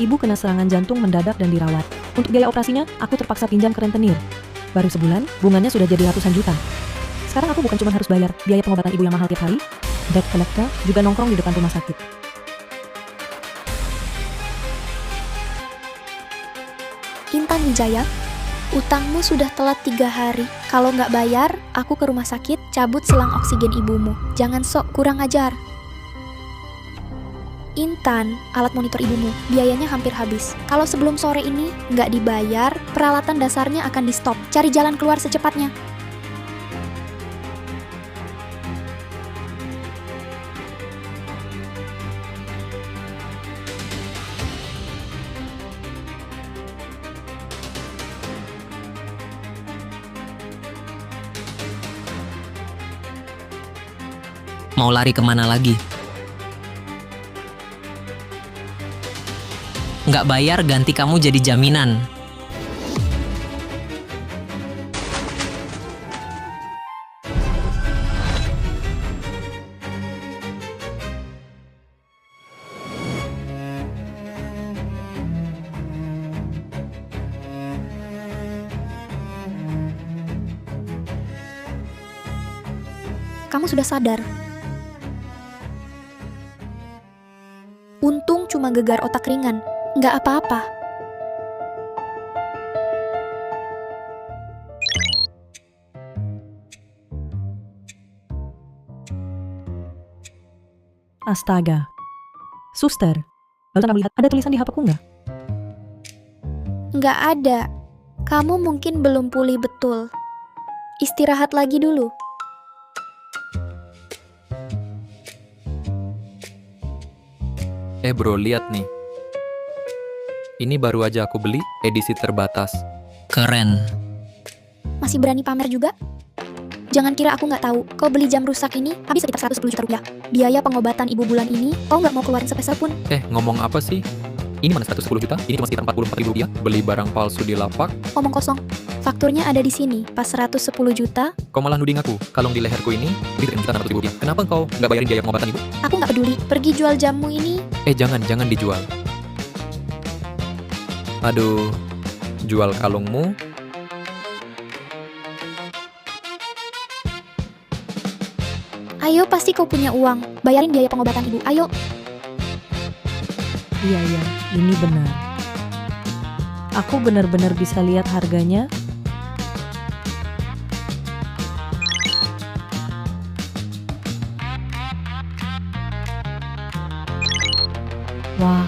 Ibu kena serangan jantung mendadak dan dirawat. Untuk biaya operasinya, aku terpaksa pinjam ke rentenir. Baru sebulan, bunganya sudah jadi ratusan juta. Sekarang aku bukan cuma harus bayar biaya pengobatan ibu yang mahal tiap hari, debt collector juga nongkrong di depan rumah sakit. Intan Wijaya, utangmu sudah telat 3 hari. Kalau nggak bayar, aku ke rumah sakit, cabut selang oksigen ibumu. Jangan sok kurang ajar. Intan, alat monitor ibumu, biayanya hampir habis. Kalau sebelum sore ini nggak dibayar, peralatan dasarnya akan di stop. Cari jalan keluar secepatnya. Mau lari kemana lagi? Nggak bayar, ganti kamu jadi jaminan. Kamu sudah sadar. Untung cuma gegar otak ringan, nggak apa-apa. Astaga. Suster, barusan melihat ada tulisan di HP-ku nggak? Nggak ada. Kamu mungkin belum pulih betul. Istirahat lagi dulu. Bro, lihat nih. Ini baru aja aku beli, edisi terbatas. Keren. Masih berani pamer juga? Jangan kira aku nggak tahu. Kau beli jam rusak ini habis sekitar 110 juta rupiah. Biaya pengobatan ibu bulan ini, kau nggak mau keluarin sepeser pun. Ngomong apa sih? Ini mana 110 juta? Ini cuma sekitar 44 ribu rupiah. Beli barang palsu di lapak. Omong kosong. Fakturnya ada di sini. Pas 110 juta, Kau malah nuding aku. Kalung di leherku ini, beli sekitar 600 ribu rupiah. Kenapa kau nggak bayarin biaya pengobatan ibu? aku nggak peduli. Pergi jual jammu ini. Jangan dijual. Aduh, jual kalungmu. Ayo, pasti kau punya uang. Bayarin biaya pengobatan ibu. Ayo. Iya, ini benar. Aku benar-benar bisa lihat harganya. Wah,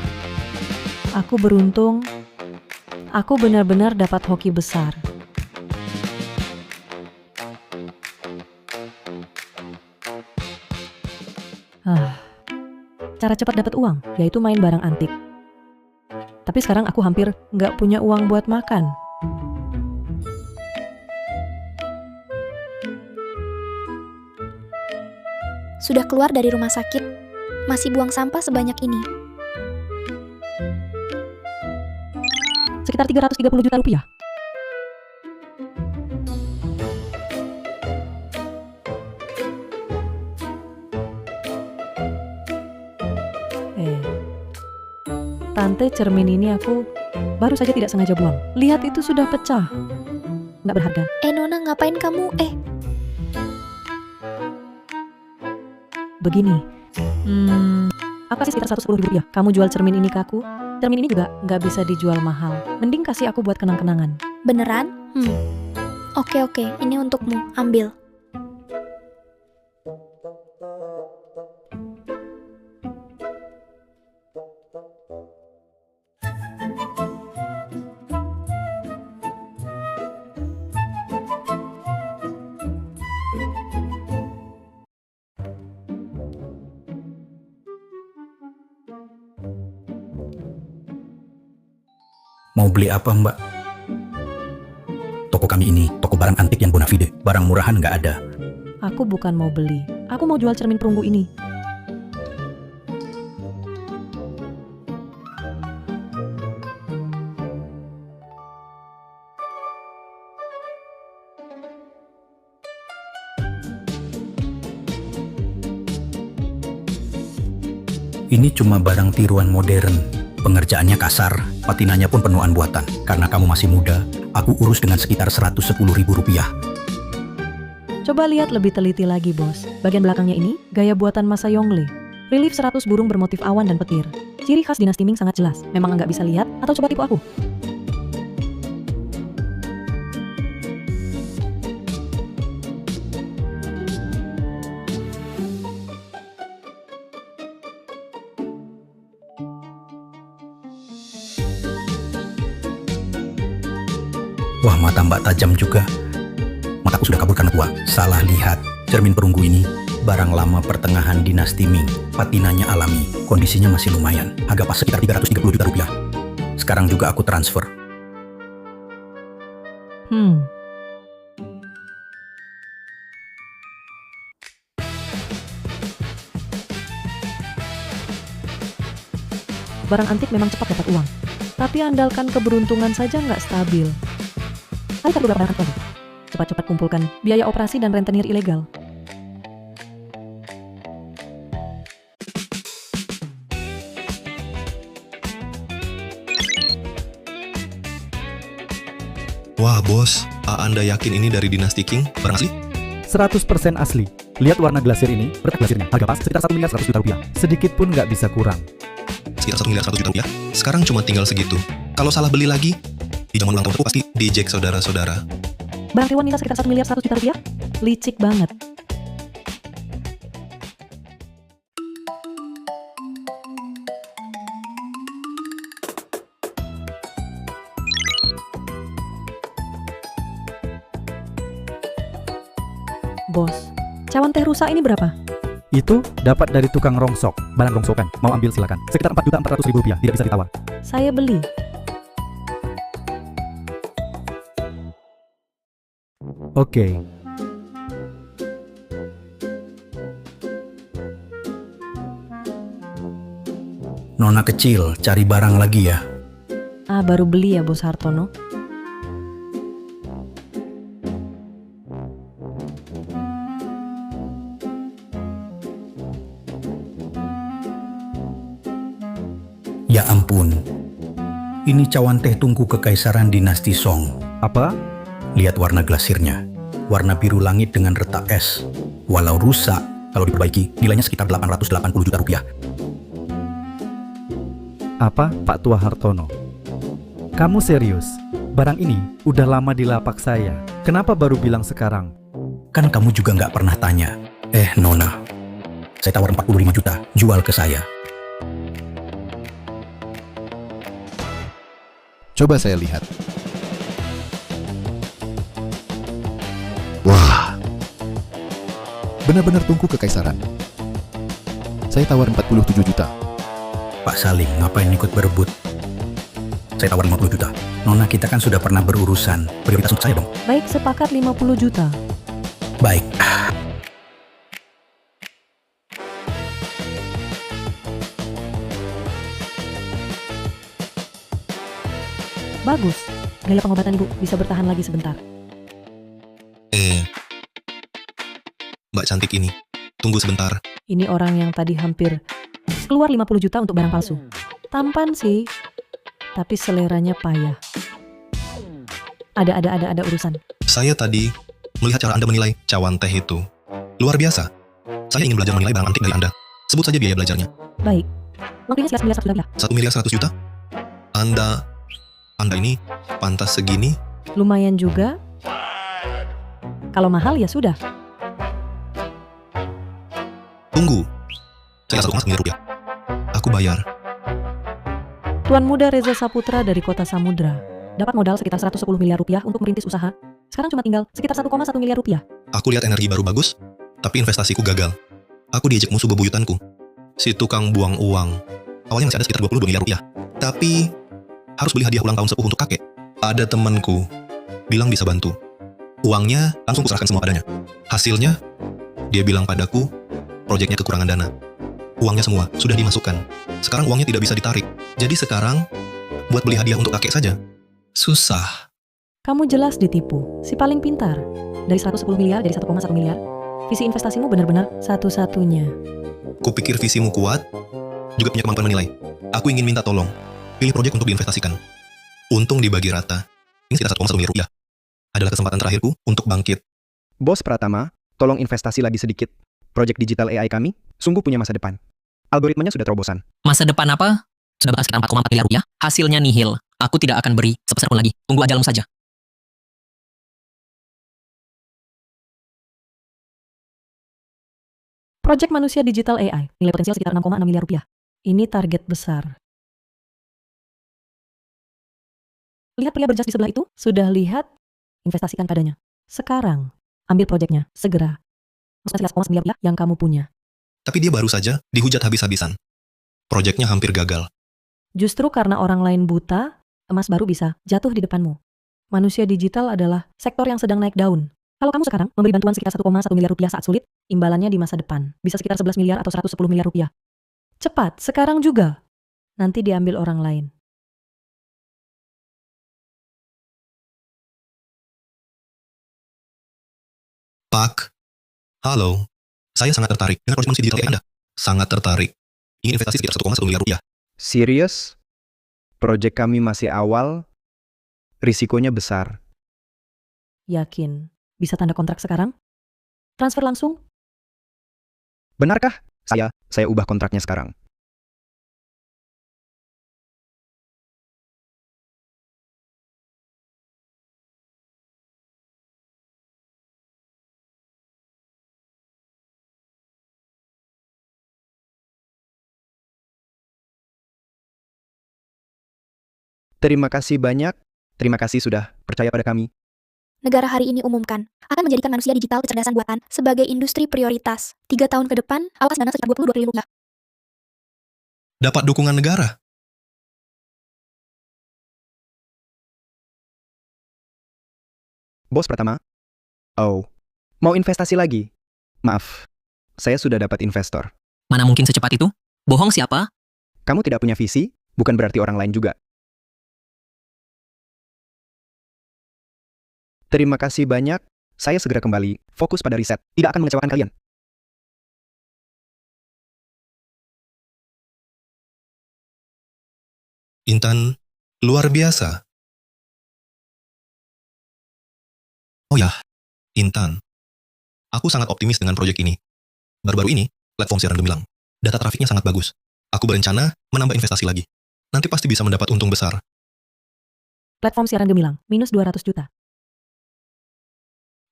aku beruntung. Aku benar-benar dapat hoki besar. Cara cepat dapat uang, yaitu main barang antik. Tapi sekarang aku hampir nggak punya uang buat makan. Sudah keluar dari rumah sakit, masih buang sampah sebanyak ini. Sekitar 330 juta rupiah. Tante, cermin ini aku baru saja tidak sengaja buang. Lihat, itu sudah pecah. Nggak berharga. Nona, ngapain kamu? Begini. Aku kasih sekitar 110 ribu rupiah. Kamu jual cermin ini ke aku. Cermin ini juga nggak bisa dijual mahal. Mending kasih aku buat kenang-kenangan. Beneran? Oke, ini untukmu. Ambil. Mau beli apa, Mbak? Toko kami ini, toko barang antik yang bona fide. Barang murahan nggak ada. Aku bukan mau beli. Aku mau jual cermin perunggu ini. Ini cuma barang tiruan modern. Pengerjaannya kasar, patinanya pun penuhan buatan. Karena kamu masih muda, aku urus dengan sekitar 110.000 rupiah. Coba lihat lebih teliti lagi, bos. Bagian belakangnya ini, gaya buatan masa Yongle. Relief 100 burung bermotif awan dan petir. Ciri khas dinasti Ming sangat jelas. Memang nggak bisa lihat, atau coba tipu aku? Wah, mata Mbak tajam juga. Mataku sudah kabur karena tua. Salah lihat. Cermin perunggu ini barang lama pertengahan dinasti Ming. Patinanya alami. Kondisinya masih lumayan. Harga pas sekitar 330 juta rupiah. Sekarang juga aku transfer. Barang antik memang cepat dapat uang. Tapi andalkan keberuntungan saja nggak stabil. Ayo cari beberapa barang lagi. Cepat-cepat kumpulkan biaya operasi dan rentenir ilegal. Wah bos, Anda yakin ini dari dinasti Qing? Barang asli? 100% asli. Lihat warna glasir ini, berkat glasirnya. Harga pas sekitar 1 miliar 100 juta rupiah. Sedikit pun nggak bisa kurang. Sekitar 1 miliar 100 juta rupiah? Sekarang cuma tinggal segitu. Kalau salah beli lagi, di zaman ulang tahunku pasti dijek saudara-saudara. Barang Tiwan nilai sekitar 1 miliar 100 juta rupiah? Licik banget. Bos, cawan teh rusak ini berapa? Itu dapat dari tukang rongsok, barang rongsokan. Mau ambil silakan. Sekitar 4.400.000 rupiah, tidak bisa ditawar. Saya beli. Oke. Nona kecil, cari barang lagi ya. Ah, baru beli ya, Bos Hartono. Ya ampun. Ini cawan teh tungku kekaisaran dinasti Song. Apa? Lihat warna glasirnya. Warna biru langit dengan retak es. Walau rusak, kalau diperbaiki, nilainya sekitar 880 juta rupiah. Apa, Pak Tua Hartono? Kamu serius? Barang ini udah lama di lapak saya. Kenapa baru bilang sekarang? Kan kamu juga nggak pernah tanya. Nona, saya tawar 45 juta, jual ke saya. Coba saya lihat. Wah, benar-benar tungku kekaisaran. Saya tawar 47 juta. Pak Salim, ngapain ikut berebut? Saya tawar 50 juta. Nona, kita kan sudah pernah berurusan. Prioritas untuk saya dong. Baik, sepakat 50 juta. Baik. Bagus. Gaya pengobatan ibu bisa bertahan lagi sebentar. Mbak cantik ini, tunggu sebentar. Ini orang yang tadi hampir keluar 50 juta untuk barang palsu. Tampan sih, tapi seleranya payah. Ada urusan. Saya tadi melihat cara Anda menilai cawan teh itu. Luar biasa. Saya ingin belajar menilai barang antik dari Anda. Sebut saja biaya belajarnya. Baik. Waktunya 11 miliar 1 juta. 1 miliar 100 juta? Anda ini pantas segini? Lumayan juga. Kalau mahal ya sudah. Tunggu. Saya 1,1 miliar rupiah. Aku bayar. Tuan muda Reza Saputra dari Kota Samudra dapat modal sekitar 110 miliar rupiah untuk merintis usaha. Sekarang cuma tinggal sekitar 1,1 miliar rupiah. Aku lihat energi baru bagus, tapi investasiku gagal. Aku diejek musuh bebuyutanku. Si tukang buang uang. Awalnya masih ada sekitar 22 miliar rupiah. Tapi harus beli hadiah ulang tahun sepuh untuk kakek. Ada temanku bilang bisa bantu. Uangnya langsung kuserahkan semua padanya. Hasilnya, dia bilang padaku, proyeknya kekurangan dana. Uangnya semua sudah dimasukkan. Sekarang uangnya tidak bisa ditarik. Jadi sekarang, buat beli hadiah untuk kakek saja. Susah. Kamu jelas ditipu. Si paling pintar. Dari 110 miliar jadi 1,1 miliar. Visi investasimu benar-benar satu-satunya. Kupikir visimu kuat, juga punya kemampuan menilai. Aku ingin minta tolong. Pilih proyek untuk diinvestasikan. Untung dibagi rata. Ini sekitar 1,1 miliar rupiah. Adalah kesempatan terakhirku untuk bangkit. Bos Pratama, tolong investasi lagi sedikit. Proyek digital AI kami sungguh punya masa depan. Algoritmanya sudah terobosan. Masa depan apa? Sudah bahas sekitar 4,4 miliar rupiah. Hasilnya nihil. Aku tidak akan beri sepeser pun lagi. Tunggu ajalmu saja. Proyek manusia digital AI, nilai potensial sekitar 6,6 miliar rupiah. Ini target besar. Lihat pria berjas di sebelah itu? Sudah lihat? Investasikan padanya. Sekarang, ambil proyeknya, segera. Masukkan 11,9 miliar rupiah yang kamu punya. Tapi dia baru saja dihujat habis-habisan. Proyeknya hampir gagal. Justru karena orang lain buta, emas baru bisa jatuh di depanmu. Manusia digital adalah sektor yang sedang naik daun. Kalau kamu sekarang memberi bantuan sekitar 1,1 miliar rupiah saat sulit, imbalannya di masa depan bisa sekitar 11 miliar atau 110 miliar rupiah. Cepat, sekarang juga. Nanti diambil orang lain. Pak, halo. Saya sangat tertarik dengan proyek manusia digital AI Anda. Sangat tertarik. Ingin investasi sekitar 1,1 miliar rupiah. Serius? Proyek kami masih awal, risikonya besar. Yakin? Bisa tanda kontrak sekarang? Transfer langsung? Benarkah? Saya ubah kontraknya sekarang. Terima kasih banyak. Terima kasih sudah percaya pada kami. Negara hari ini umumkan akan menjadikan manusia digital kecerdasan buatan sebagai industri prioritas. 3 tahun ke depan, awas dana sekitar 22 triliun rupiah. Dapat dukungan negara. Bos Pratama? Oh, mau investasi lagi? Maaf, saya sudah dapat investor. Mana mungkin secepat itu? Bohong siapa? Kamu tidak punya visi, bukan berarti orang lain juga. Terima kasih banyak. Saya segera kembali. Fokus pada riset. Tidak akan mengecewakan kalian. Intan, luar biasa. Oh ya, Intan. Aku sangat optimis dengan proyek ini. Baru-baru ini, platform siaran gemilang. Data trafiknya sangat bagus. Aku berencana menambah investasi lagi. Nanti pasti bisa mendapat untung besar. Platform siaran gemilang, minus 200 juta.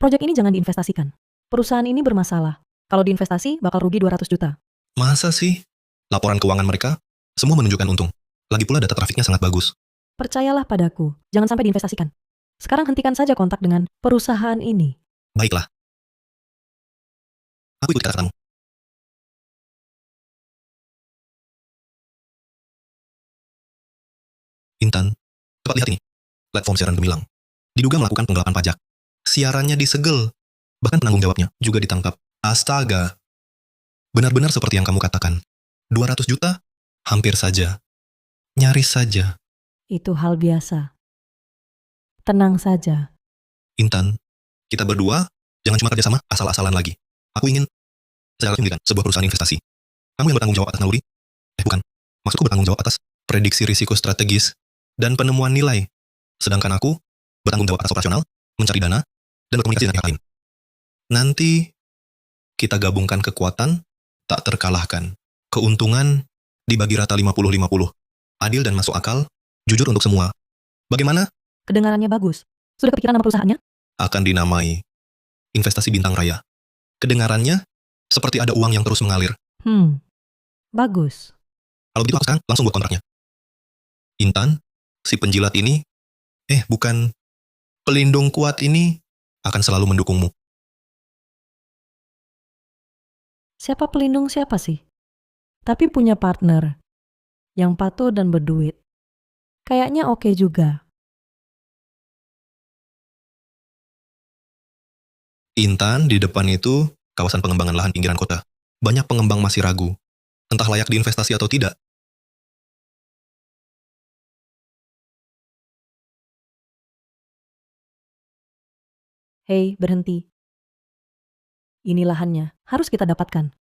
Proyek ini jangan diinvestasikan. Perusahaan ini bermasalah. Kalau diinvestasi, bakal rugi 200 juta. Masa sih? Laporan keuangan mereka, semua menunjukkan untung. Lagi pula data trafiknya sangat bagus. Percayalah padaku, jangan sampai diinvestasikan. Sekarang hentikan saja kontak dengan perusahaan ini. Baiklah. Aku ikut kata-katamu. Intan, cepat lihat ini. Platform siaran gemilang. Diduga melakukan penggelapan pajak. Siarannya disegel. Bahkan penanggung jawabnya juga ditangkap. Astaga. Benar-benar seperti yang kamu katakan. 200 juta? Hampir saja. Nyaris saja. Itu hal biasa. Tenang saja. Intan, kita berdua jangan cuma kerjasama asal-asalan lagi. Aku ingin saya mendirikan sebuah perusahaan investasi. Kamu yang bertanggung jawab atas naluri? Bukan. Maksudku bertanggung jawab atas prediksi risiko strategis dan penemuan nilai. Sedangkan aku bertanggung jawab atas operasional, mencari dana, dan berkomunikasi dengan pihak lain. Nanti kita gabungkan kekuatan tak terkalahkan. Keuntungan dibagi rata 50-50. Adil dan masuk akal, jujur untuk semua. Bagaimana? Kedengarannya bagus. Sudah kepikiran nama perusahaannya? Akan dinamai Investasi Bintang Raya. Kedengarannya seperti ada uang yang terus mengalir. Bagus. Kalau begitu aku sekarang langsung buat kontraknya. Intan, si penjilat ini, bukan, pelindung kuat ini akan selalu mendukungmu. Siapa pelindung siapa sih? Tapi punya partner yang patuh dan berduit. Kayaknya oke juga. Intan, di depan itu kawasan pengembangan lahan pinggiran kota. Banyak pengembang masih ragu, entah layak diinvestasi atau tidak. Hei, berhenti. Ini lahannya, harus kita dapatkan.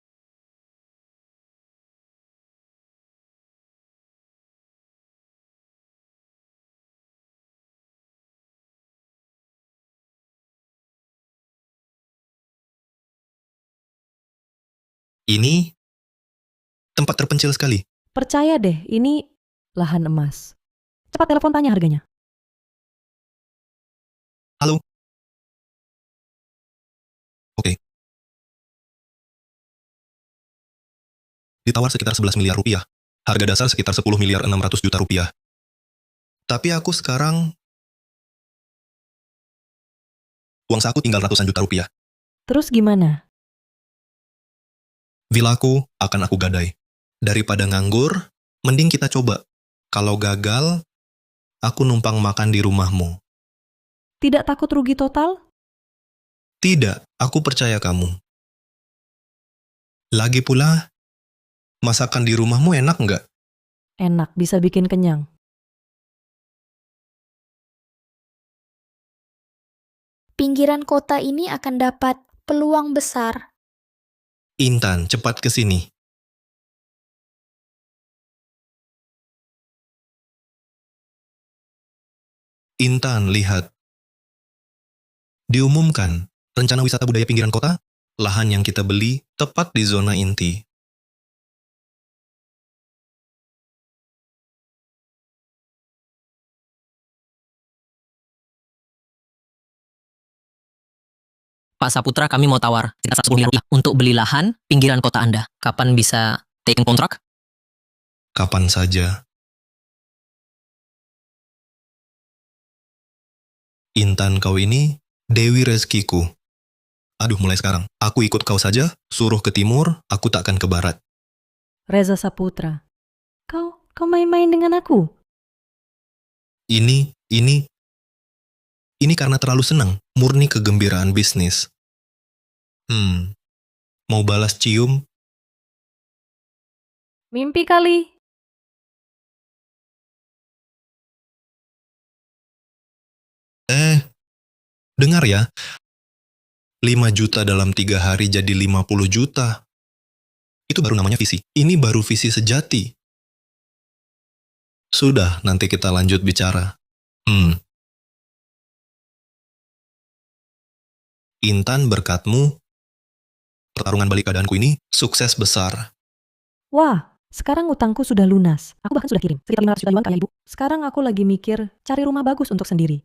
Ini tempat terpencil sekali. Percaya deh, ini lahan emas. Cepat telepon tanya harganya. Halo? Oke. Ditawar sekitar 11 miliar rupiah. Harga dasar sekitar 10 miliar 600 juta rupiah. Tapi aku sekarang uang saku tinggal ratusan juta rupiah. Terus gimana? Vilaku akan aku gadai. Daripada nganggur, mending kita coba. Kalau gagal, aku numpang makan di rumahmu. Tidak takut rugi total? Tidak, aku percaya kamu. Lagi pula, masakan di rumahmu enak nggak? Enak, bisa bikin kenyang. Pinggiran kota ini akan dapat peluang besar. Intan, cepat ke sini. Intan, lihat. Diumumkan, rencana wisata budaya pinggiran kota, lahan yang kita beli tepat di zona inti. Pak Saputra, kami mau tawar sekitar 10 miliar rupiah untuk beli lahan pinggiran kota Anda. Kapan bisa taking kontrak? Kapan saja. Intan, kau ini Dewi rezekiku. Aduh, mulai sekarang. Aku ikut kau saja, suruh ke timur, aku takkan ke barat. Reza Saputra. Kau main-main dengan aku? Ini karena terlalu senang, murni kegembiraan bisnis. Mau balas cium? Mimpi kali. Dengar ya. 5 juta dalam 3 hari jadi 50 juta. Itu baru namanya visi. Ini baru visi sejati. Sudah, nanti kita lanjut bicara. Intan, berkatmu, pertarungan balik keadaanku ini sukses besar. Wah, sekarang utangku sudah lunas. Aku bahkan sudah kirim sekitar 500 juta yuan ke ayah ibu. Sekarang aku lagi mikir cari rumah bagus untuk sendiri.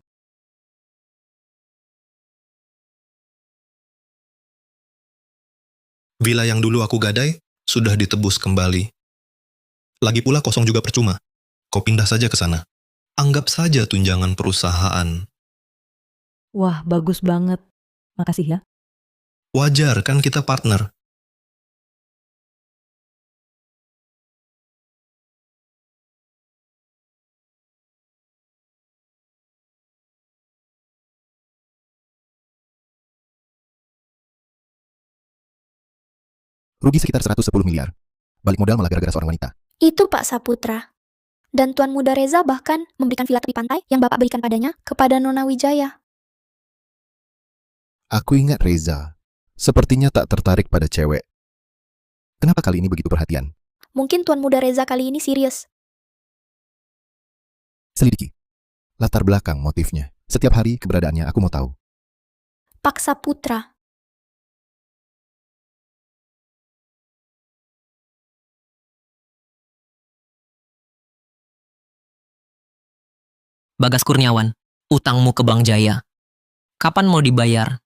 Villa yang dulu aku gadai sudah ditebus kembali. Lagi pula kosong juga percuma. Kau pindah saja ke sana. Anggap saja tunjangan perusahaan. Wah, bagus banget. Makasih ya. Wajar kan kita partner. Rugi sekitar 110 miliar. Balik modal malah gara-gara seorang wanita. Itu Pak Saputra. Dan Tuan Muda Reza bahkan memberikan villa tepi pantai yang Bapak berikan padanya kepada Nona Wijaya. Aku ingat Reza. Sepertinya tak tertarik pada cewek. Kenapa kali ini begitu perhatian? Mungkin Tuan Muda Reza kali ini serius. Selidiki. Latar belakang motifnya. Setiap hari keberadaannya aku mau tahu. Pak Saputra. Bagas Kurniawan, utangmu ke Bank Jaya. Kapan mau dibayar?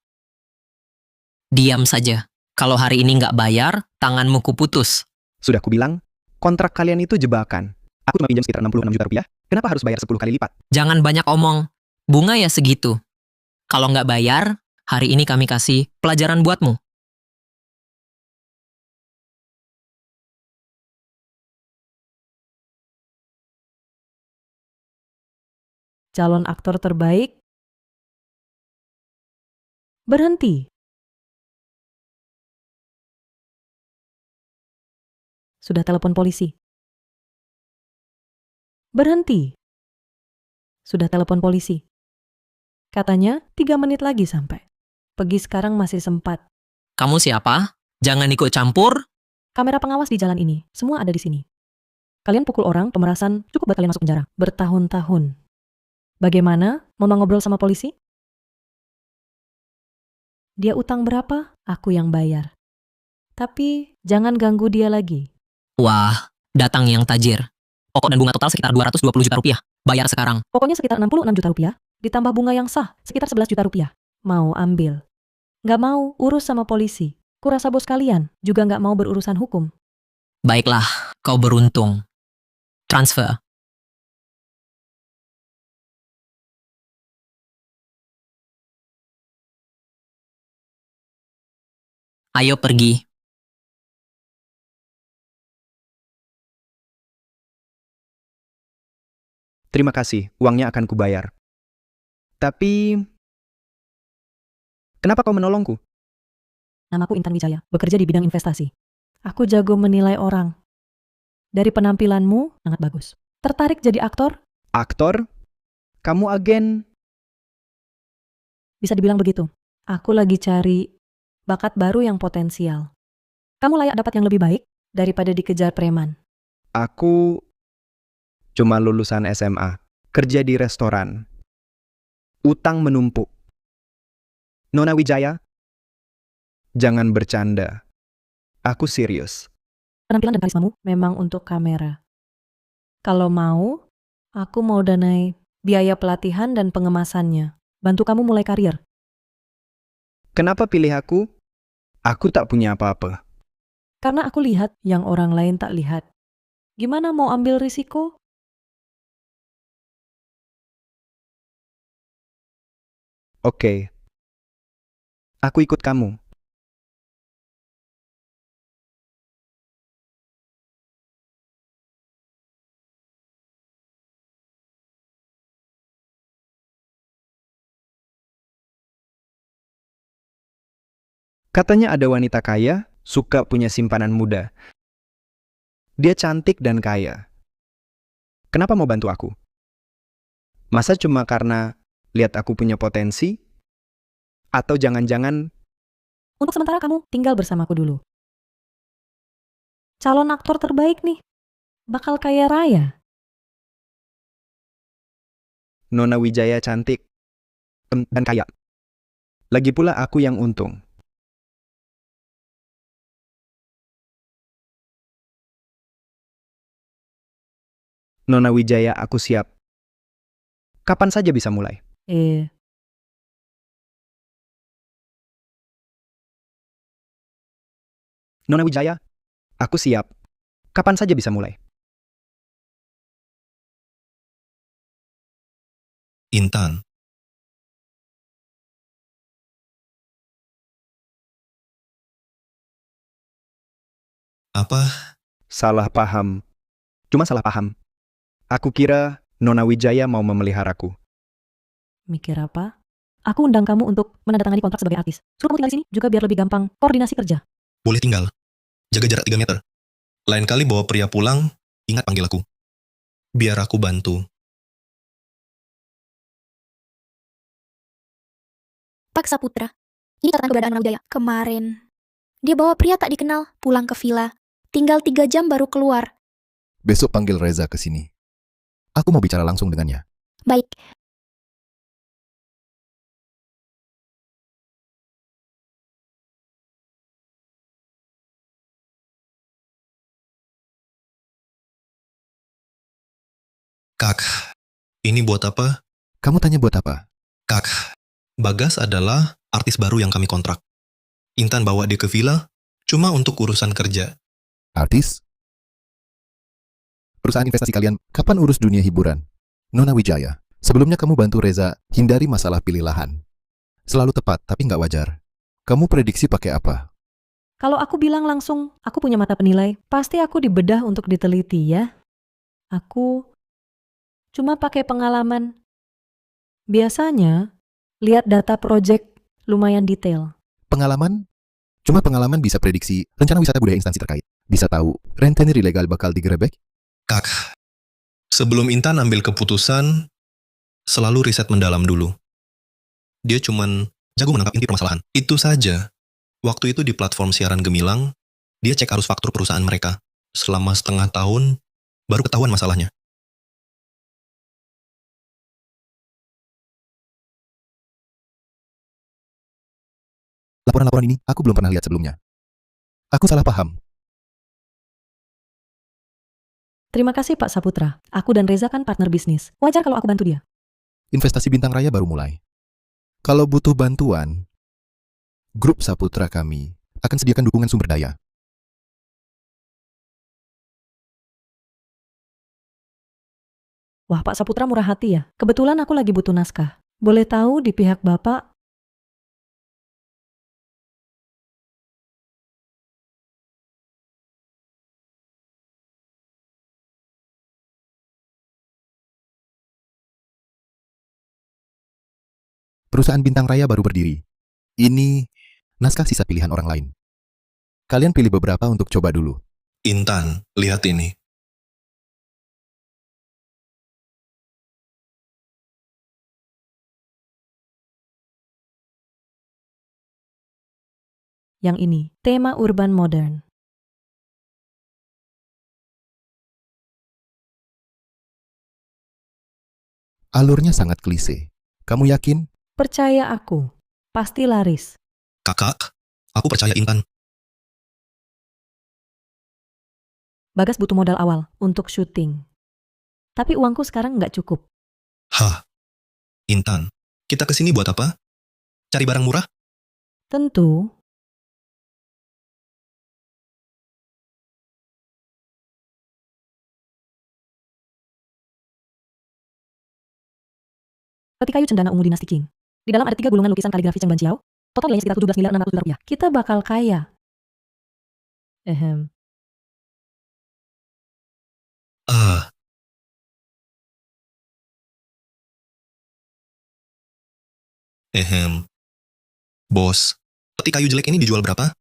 Diam saja. Kalau hari ini nggak bayar, tanganmu kuputus. Sudah kubilang, kontrak kalian itu jebakan. Aku cuma pinjam sekitar 66 juta rupiah. Kenapa harus bayar 10 kali lipat? Jangan banyak omong. Bunga ya segitu. Kalau nggak bayar, hari ini kami kasih pelajaran buatmu. Calon aktor terbaik berhenti. Sudah telepon polisi. Berhenti. Sudah telepon polisi. Katanya 3 menit lagi sampai. Pergi sekarang masih sempat. Kamu siapa? Jangan ikut campur. Kamera pengawas di jalan ini. Semua ada di sini. Kalian pukul orang, pemerasan, cukup buat kalian masuk penjara. Bertahun-tahun. Bagaimana? Mau ngobrol sama polisi? Dia utang berapa? Aku yang bayar. Tapi Jangan ganggu dia lagi. Wah, datang yang tajir. Pokok dan bunga total sekitar 220 juta rupiah. Bayar sekarang. Pokoknya sekitar 66 juta rupiah, ditambah bunga yang sah, sekitar 11 juta rupiah. Mau ambil? Nggak mau, urus sama polisi. Kurasa bos kalian juga nggak mau berurusan hukum. Baiklah, kau beruntung. Transfer. Ayo pergi. Terima kasih, uangnya akan kubayar. Tapi, kenapa kau menolongku? Namaku Intan Wijaya, bekerja di bidang investasi. Aku jago menilai orang. Dari penampilanmu, sangat bagus. Tertarik jadi aktor? Aktor? Kamu agen? Bisa dibilang begitu. Aku lagi cari bakat baru yang potensial. Kamu layak dapat yang lebih baik daripada dikejar preman. Aku cuma lulusan SMA, kerja di restoran. Utang menumpuk. Nona Wijaya, jangan bercanda. Aku serius. Penampilan dan karismamu memang untuk kamera. Kalau mau, aku mau danai biaya pelatihan dan pengemasannya. Bantu kamu mulai karir. Kenapa pilih aku? Aku tak punya apa-apa. Karena aku lihat yang orang lain tak lihat. Gimana mau ambil risiko? Oke. Aku ikut kamu. Katanya ada wanita kaya, suka punya simpanan muda. Dia cantik dan kaya. Kenapa mau bantu aku? Masa cuma karena lihat aku punya potensi? Atau jangan-jangan Untuk sementara kamu tinggal bersamaku dulu. Calon aktor terbaik nih. Bakal kaya raya. Nona Wijaya cantik dan kaya. Lagi pula aku yang untung. Nona Wijaya, aku siap. Kapan saja bisa mulai? Nona Wijaya, aku siap. Kapan saja bisa mulai? Intan, apa? Salah paham. Cuma salah paham. Aku kira Nona Wijaya mau memeliharaku. Mikir apa? Aku undang kamu untuk menandatangani kontrak sebagai artis. Suruh kamu tinggal di sini juga biar lebih gampang koordinasi kerja. Boleh tinggal. Jaga jarak 3 meter. Lain kali bawa pria pulang, ingat panggil aku. Biar aku bantu. Pak Saputra, ini catatan keberadaan Nona Wijaya. Kemarin, dia bawa pria tak dikenal pulang ke villa. Tinggal 3 jam baru keluar. Besok panggil Reza ke sini. Aku mau bicara langsung dengannya. Baik, Kak, ini buat apa? Kamu tanya buat apa? Kak, Bagas adalah artis baru yang kami kontrak. Intan bawa dia ke villa cuma untuk urusan kerja. Artis? Perusahaan investasi kalian kapan urus dunia hiburan? Nona Wijaya, sebelumnya kamu bantu Reza hindari masalah pilih lahan. Selalu tepat, tapi nggak wajar. Kamu prediksi pakai apa? Kalau aku bilang langsung, aku punya mata penilai, pasti aku dibedah untuk diteliti ya. Aku cuma pakai pengalaman. Biasanya, lihat data project lumayan detail. Pengalaman? Cuma pengalaman bisa prediksi rencana wisata budaya instansi terkait. Bisa tahu rentenir ilegal bakal digerebek? Kak, sebelum Intan ambil keputusan, selalu riset mendalam dulu. Dia cuman jago menangkap inti permasalahan. Itu saja. Waktu itu di platform siaran Gemilang, dia cek arus faktur perusahaan mereka. Selama setengah tahun, baru ketahuan masalahnya. Laporan-laporan ini aku belum pernah lihat sebelumnya. Aku salah paham. Terima kasih Pak Saputra. Aku dan Reza kan partner bisnis. Wajar kalau aku bantu dia. Investasi Bintang Raya baru mulai. Kalau butuh bantuan, grup Saputra kami akan sediakan dukungan sumber daya. Wah, Pak Saputra murah hati ya. Kebetulan aku lagi butuh naskah. Boleh tahu di pihak Bapak Perusahaan Bintang Raya baru berdiri. Ini naskah sisa pilihan orang lain. Kalian pilih beberapa untuk coba dulu. Intan, lihat ini. yang ini, tema urban modern. Alurnya sangat klise. Kamu yakin? Percaya aku, pasti laris. Kakak, aku percaya Intan. Bagas butuh modal awal untuk syuting. Tapi uangku sekarang nggak cukup. Hah, Intan, kita kesini buat apa? Cari barang murah? Tentu, peti kayu cendana ungu dinasti Qing. Di dalam ada 3 gulungan lukisan kaligrafi Cheng Banqiao. Total nilainya sekitar 17 miliar 600 juta rupiah. Kita bakal kaya. Ehem. Ah, Bos, peti kayu jelek ini dijual berapa?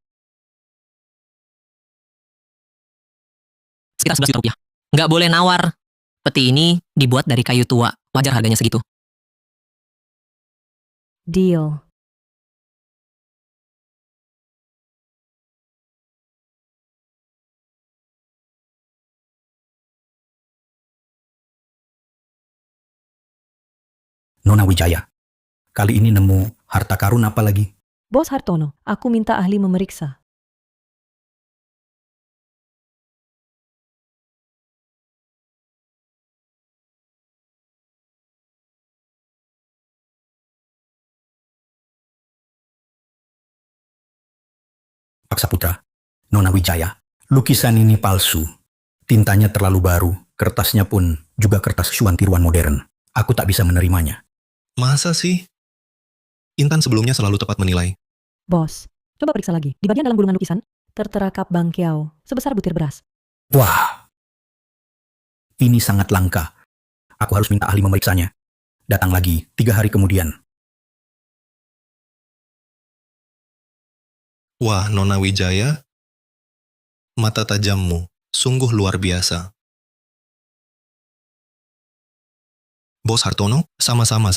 Sekitar 11 juta rupiah. Nggak boleh nawar. Peti ini dibuat dari kayu tua. Wajar harganya segitu. Deal. Nona Wijaya, kali ini nemu harta karun apa lagi? Bos Hartono, aku minta ahli memeriksa. Pak Saputra, Nona Wijaya, lukisan ini palsu. Tintanya terlalu baru, kertasnya pun juga kertas Xuan tiruan modern. Aku tak bisa menerimanya. Masa sih? Intan sebelumnya selalu tepat menilai. Bos, coba periksa lagi. Di bagian dalam gulungan lukisan, tertera kap bangkiao sebesar butir beras. Wah, ini sangat langka. Aku harus minta ahli memeriksanya. Datang lagi 3 hari kemudian. Wah, Nona Wijaya, mata tajammu sungguh luar biasa. Bos Hartono, sama-sama.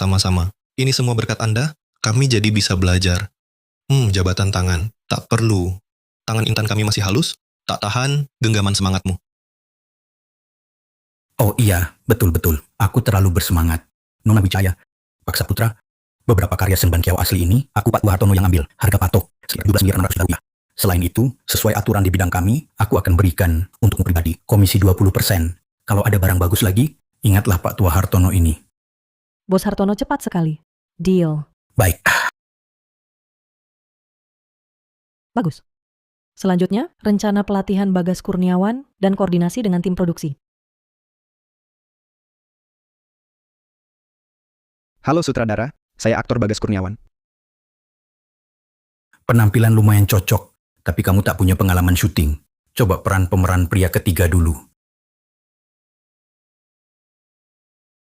Ini semua berkat Anda, kami jadi bisa belajar. Jabatan tangan, tak perlu. Tangan Intan kami masih halus, tak tahan genggaman semangatmu. Oh iya, betul-betul. Aku terlalu bersemangat. Nona Wijaya, Pak Saputra, beberapa karya Seng Banqiao asli ini, aku Pak Hartono yang ambil. Harga patok, sekitar 12 miliar 600 juta rupiah. Selain itu, sesuai aturan di bidang kami, aku akan berikan untukmu pribadi komisi 20%. Kalau ada barang bagus lagi, ingatlah Pak Tua Hartono ini. Bos Hartono cepat sekali. Deal. Baik. Bagus. Selanjutnya, rencana pelatihan Bagas Kurniawan dan koordinasi dengan tim produksi. Halo sutradara, saya aktor Bagas Kurniawan. Penampilan lumayan cocok, tapi kamu tak punya pengalaman syuting. Coba peran pemeran pria ketiga dulu.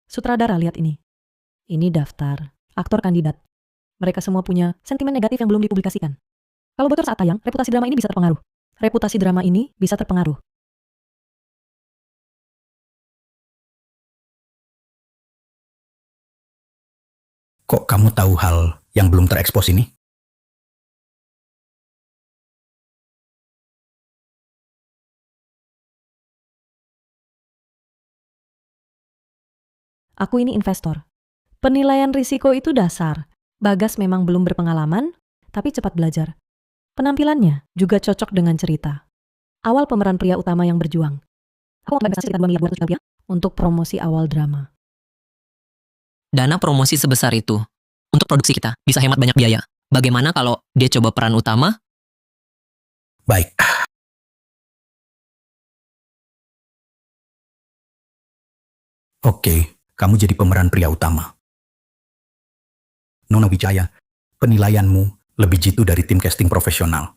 Sutradara, lihat ini. Ini daftar aktor kandidat. Mereka semua punya sentimen negatif yang belum dipublikasikan. Kalau bocor saat tayang, reputasi drama ini bisa terpengaruh. Reputasi drama ini bisa terpengaruh. Kok kamu tahu hal yang belum terekspos ini? Aku ini investor. Penilaian risiko itu dasar. Bagas memang belum berpengalaman, tapi cepat belajar. Penampilannya juga cocok dengan cerita. Awal pemeran pria utama yang berjuang. Aku mau investasi sekitar 2 miliar 200 juta rupiah untuk promosi awal drama. Dana promosi sebesar itu untuk produksi kita bisa hemat banyak biaya. Bagaimana kalau dia coba peran utama? Baik. Oke, kamu jadi pemeran pria utama. Nona Wijaya, penilaianmu lebih jitu dari tim casting profesional.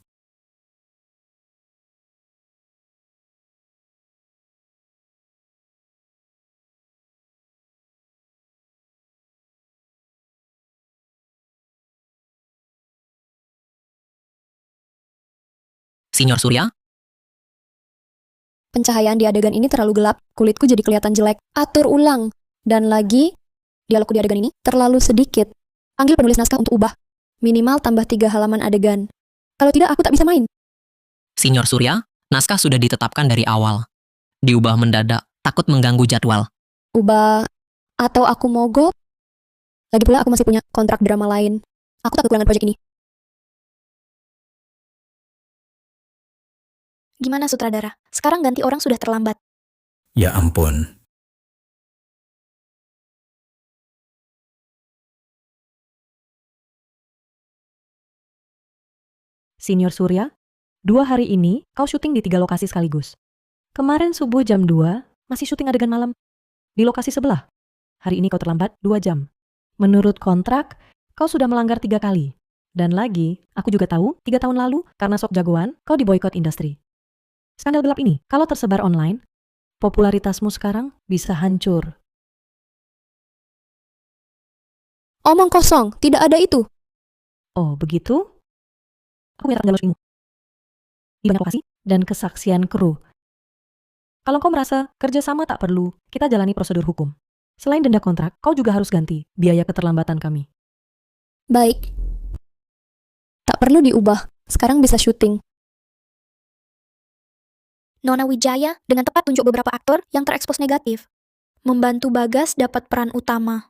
Senior Surya, Pencahayaan di adegan ini terlalu gelap, kulitku jadi kelihatan jelek. Atur ulang. Dan lagi, dialogku di adegan ini terlalu sedikit. Panggil penulis naskah untuk ubah. Minimal tambah 3 halaman adegan. Kalau tidak, aku tak bisa main. Senior Surya, naskah sudah ditetapkan dari awal. Diubah mendadak, takut mengganggu jadwal. Ubah, atau aku mogok. Lagi pula aku masih punya kontrak drama lain. Aku tak kekurangan proyek ini. Gimana sutradara? Sekarang ganti orang sudah terlambat. Ya ampun. Senior Surya, 2 hari ini kau syuting di 3 lokasi sekaligus. Kemarin subuh jam 2, masih syuting adegan malam. Di lokasi sebelah. Hari ini kau terlambat 2 jam. Menurut kontrak, kau sudah melanggar 3 kali. Dan lagi, aku juga tahu 3 tahun lalu, karena sok jagoan, kau diboykot industri. Skandal gelap ini, kalau tersebar online, popularitasmu sekarang bisa hancur. Omong kosong, tidak ada itu. Oh, begitu? Aku punya tanggal losingmu. Di banyak lokasi dan kesaksian kru. Kalau kau merasa kerjasama tak perlu, kita jalani prosedur hukum. Selain denda kontrak, kau juga harus ganti biaya keterlambatan kami. Baik. Tak perlu diubah. Sekarang bisa syuting. Nona Wijaya dengan tepat tunjuk beberapa aktor yang terekspos negatif. Membantu Bagas dapat peran utama.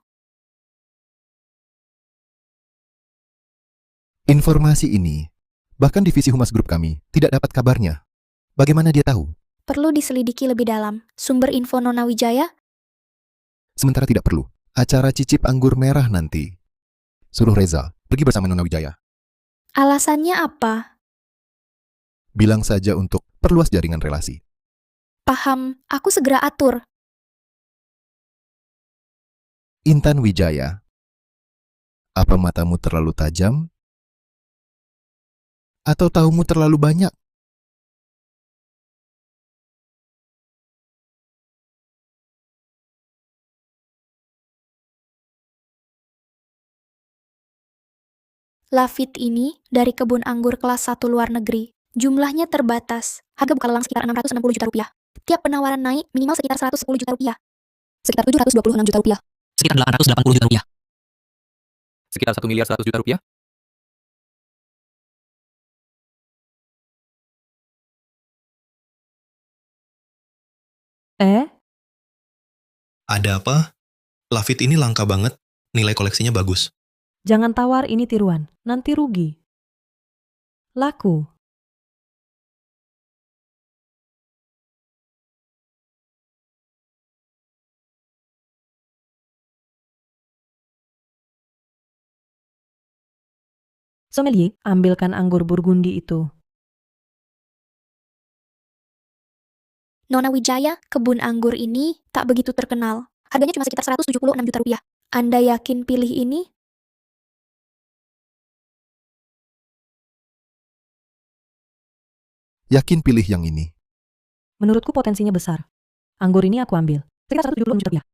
Informasi ini, bahkan divisi humas grup kami, tidak dapat kabarnya. Bagaimana dia tahu? Perlu diselidiki lebih dalam. Sumber info Nona Wijaya? Sementara tidak perlu. Acara cicip anggur merah nanti. Suruh Reza pergi bersama Nona Wijaya. Alasannya apa? Bilang saja untuk perluas jaringan relasi. Paham, aku segera atur. Intan Wijaya. Apa matamu terlalu tajam? Atau tahumu terlalu banyak? Lafit ini dari kebun anggur kelas 1 luar negeri. Jumlahnya terbatas. Harga buka lelang sekitar 660 juta rupiah. Tiap penawaran naik minimal sekitar 110 juta rupiah. Sekitar 726 juta rupiah. Sekitar 880 juta rupiah. Sekitar 1 miliar 100 juta rupiah. Ada apa? Lafit ini langka banget, nilai koleksinya bagus. Jangan tawar ini tiruan, nanti rugi. Laku. Sommelier, ambilkan anggur Burgundi itu. Nona Wijaya, kebun anggur ini tak begitu terkenal. Harganya cuma sekitar 176 juta rupiah. Anda yakin pilih ini? Yakin pilih yang ini. Menurutku potensinya besar. Anggur ini aku ambil. Sekitar 176 juta rupiah.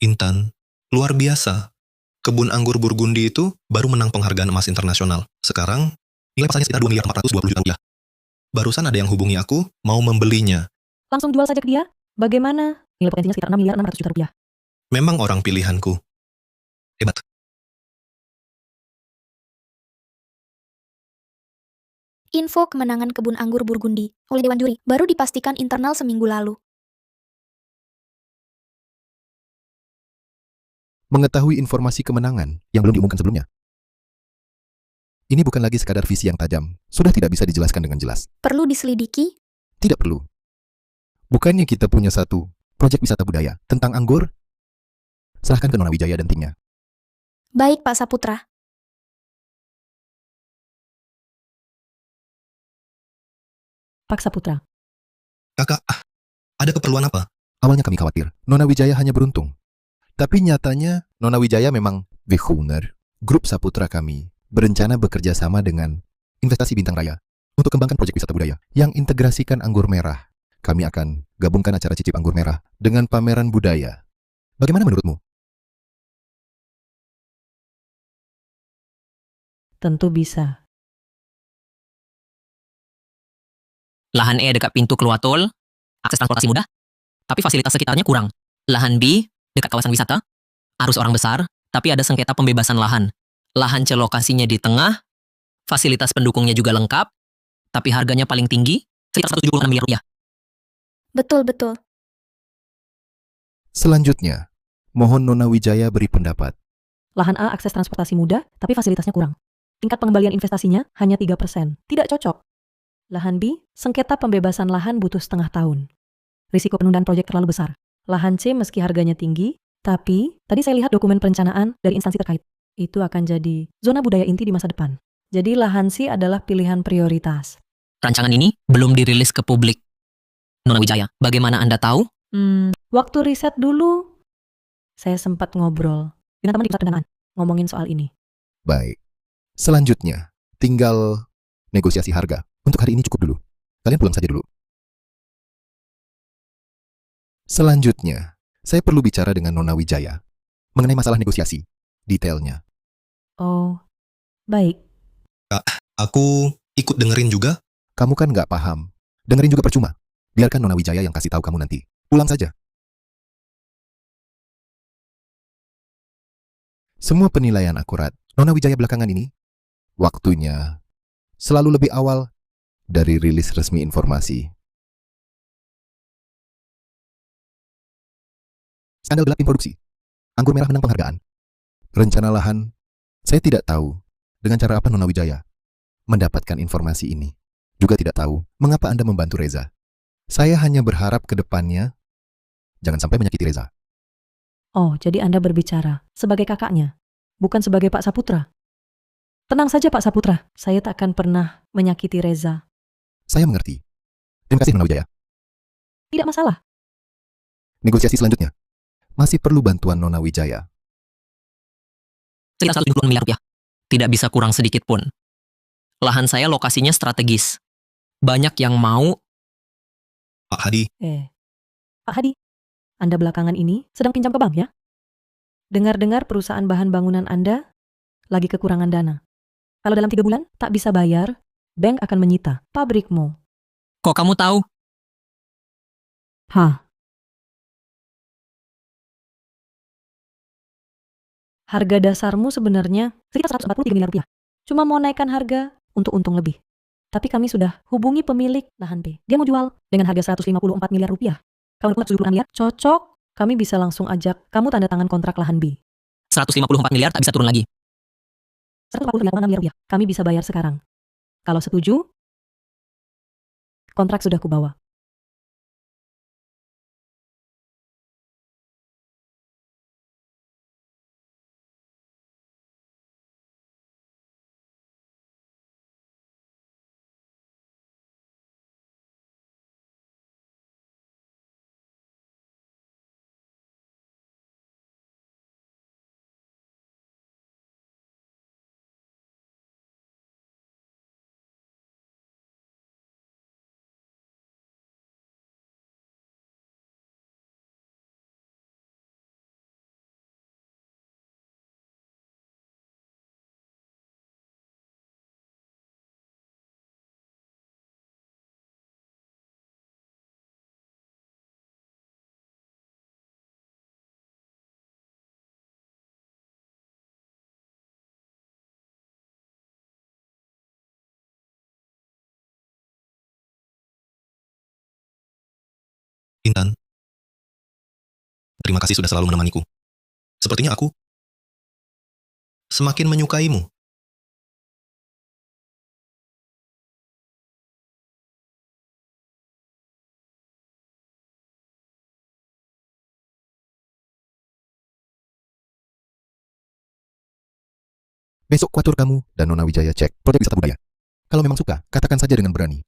Intan, luar biasa. Kebun anggur Burgundi itu baru menang penghargaan emas internasional. Sekarang, nilai pasarnya sekitar 2 miliar 420 juta rupiah. Barusan ada yang hubungi aku, mau membelinya. Langsung jual saja ke dia. Bagaimana? Nilai potensinya sekitar 6 miliar 600 juta rupiah. Memang orang pilihanku. Hebat. Info kemenangan kebun anggur Burgundi oleh Dewan Juri baru dipastikan internal seminggu lalu. Mengetahui informasi kemenangan yang belum diumumkan sebelumnya. Ini bukan lagi sekadar visi yang tajam. Sudah tidak bisa dijelaskan dengan jelas. Perlu diselidiki? Tidak perlu. Bukannya kita punya satu proyek wisata budaya tentang anggur? Serahkan ke Nona Wijaya dan timnya. Baik, Pak Saputra. Pak Saputra, Kakak, ada keperluan apa? Awalnya kami khawatir Nona Wijaya hanya beruntung. Tapi nyatanya Nona Wijaya memang visioner. Grup Saputra kami berencana bekerja sama dengan Investasi Bintang Raya untuk kembangkan proyek wisata budaya yang integrasikan anggur merah. Kami akan gabungkan acara cicip anggur merah dengan pameran budaya. Bagaimana menurutmu? tentu bisa. Lahan E dekat pintu keluar tol, akses transportasi mudah, tapi fasilitas sekitarnya kurang. Lahan B dekat kawasan wisata, arus orang besar, tapi ada sengketa pembebasan lahan. Lahan C lokasinya di tengah, fasilitas pendukungnya juga lengkap, tapi harganya paling tinggi, sekitar 176 miliar rupiah. Betul-betul. Selanjutnya, mohon Nona Wijaya beri pendapat. Lahan A akses transportasi mudah, tapi fasilitasnya kurang. Tingkat pengembalian investasinya hanya 3%. Tidak cocok. Lahan B, sengketa pembebasan lahan butuh setengah tahun. Risiko penundaan proyek terlalu besar. Lahan C meski harganya tinggi, tapi tadi saya lihat dokumen perencanaan dari instansi terkait. Itu akan jadi zona budaya inti di masa depan. Jadi lahan C adalah pilihan prioritas. Rancangan ini belum dirilis ke publik. Nona Wijaya, bagaimana Anda tahu? Waktu riset dulu, saya sempat ngobrol dengan teman di pusat pendanaan, ngomongin soal ini. Baik. Selanjutnya, tinggal negosiasi harga. Untuk hari ini cukup dulu. Kalian pulang saja dulu. Selanjutnya, saya perlu bicara dengan Nona Wijaya mengenai masalah negosiasi. Detailnya. Oh, baik. Aku ikut dengerin juga. Kamu kan nggak paham. Dengerin juga percuma. Biarkan Nona Wijaya yang kasih tahu kamu nanti. Pulang saja. Semua penilaian akurat. Nona Wijaya belakangan ini, waktunya selalu lebih awal dari rilis resmi informasi. Skandal gelap tim produksi. Anggur merah menang penghargaan. Rencana lahan, saya tidak tahu dengan cara apa Nona Wijaya mendapatkan informasi ini. Juga tidak tahu mengapa Anda membantu Reza. Saya hanya berharap ke depannya jangan sampai menyakiti Reza. Oh, jadi Anda berbicara sebagai kakaknya, bukan sebagai Pak Saputra. Tenang saja Pak Saputra, saya tak akan pernah menyakiti Reza. Saya mengerti. Terima kasih Nona Wijaya. Tidak masalah. Negosiasi selanjutnya. Masih perlu bantuan Nona Wijaya. Sekitar 176 miliar rupiah. Tidak bisa kurang sedikit pun. Lahan saya lokasinya strategis. Banyak yang mau. Pak Hadi, Pak Hadi, Anda belakangan ini sedang pinjam ke bank ya? Dengar-dengar perusahaan bahan bangunan Anda lagi kekurangan dana. Kalau dalam 3 bulan tak bisa bayar, bank akan menyita pabrikmu. Kok kamu tahu? Hah? Harga dasarmu sebenarnya sekitar 143 miliar rupiah. Cuma mau naikkan harga untuk untung lebih. Tapi kami sudah hubungi pemilik lahan B. Dia mau jual dengan harga 154 miliar rupiah. Kalau pula 76 miliar, cocok. Kami bisa langsung ajak kamu tanda tangan kontrak lahan B. 154 miliar tak bisa turun lagi. 145 miliar rupiah. Kami bisa bayar sekarang. Kalau setuju, kontrak sudah kubawa. Intan. Terima kasih sudah selalu menemaniku. Sepertinya aku semakin menyukaimu. Besok kuatur kamu dan Nona Wijaya cek proyek wisata budaya. Kalau memang suka, katakan saja dengan berani.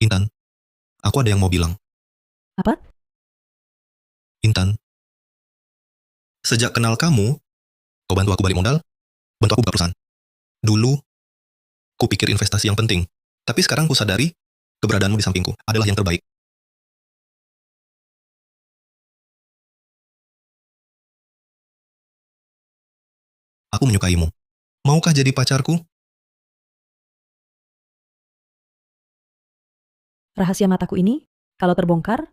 Intan, aku ada yang mau bilang. Apa? Intan, sejak kenal kamu, kau bantu aku balik modal, bantu aku buka perusahaan. Dulu, ku pikir investasi yang penting. Tapi sekarang ku sadari, keberadaanmu di sampingku adalah yang terbaik. Aku menyukaimu. Maukah jadi pacarku? Rahasia mataku ini, kalau terbongkar,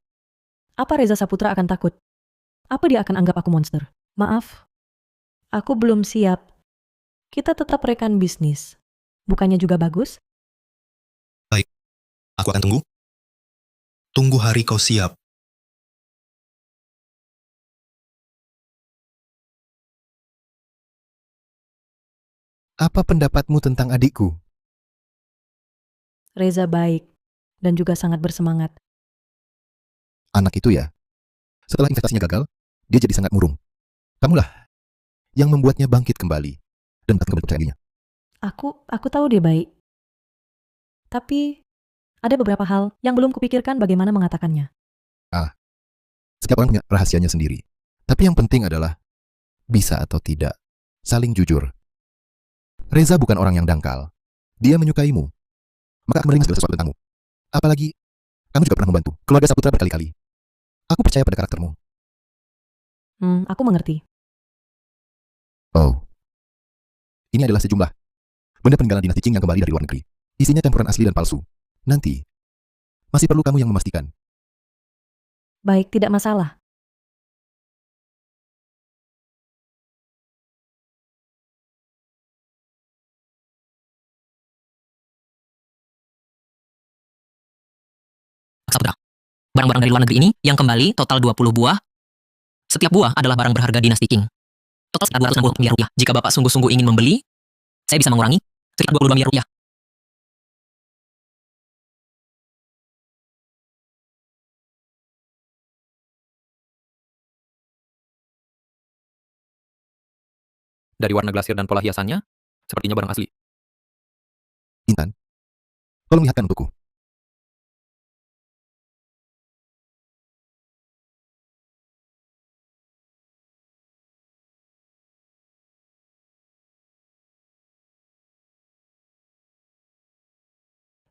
apa Reza Saputra akan takut? Apa dia akan anggap aku monster? Maaf, aku belum siap. Kita tetap rekan bisnis. Bukannya juga bagus? Baik, aku akan tunggu. Tunggu hari kau siap. Apa pendapatmu tentang adikku? Reza baik dan juga sangat bersemangat. Anak itu ya. Setelah investasinya gagal, dia jadi sangat murung. Kamulah yang membuatnya bangkit kembali dan datang kembali percaya dirinya. Aku tahu dia baik. Tapi ada beberapa hal yang belum kupikirkan bagaimana mengatakannya. Setiap orang punya rahasianya sendiri. Tapi yang penting adalah bisa atau tidak saling jujur. Reza bukan orang yang dangkal. Dia menyukaimu. Maka akan meringas segala sesuatu tentangmu. Apalagi, kamu juga pernah membantu keluarga Saputra berkali-kali. Aku percaya pada karaktermu. Aku mengerti. Oh. Ini adalah sejumlah benda peninggalan dinasti Qing yang kembali dari luar negeri. Isinya campuran asli dan palsu. Nanti, masih perlu kamu yang memastikan. Baik, tidak masalah. Saputra. Barang-barang dari luar negeri ini yang kembali total 20 buah. Setiap buah adalah barang berharga dinasti Qing. Total sekitar 260 miliar rupiah. Jika Bapak sungguh-sungguh ingin membeli, saya bisa mengurangi sekitar 22 miliar rupiah. Dari warna glasir dan pola hiasannya, sepertinya barang asli. Intan, tolong lihatkan untukku.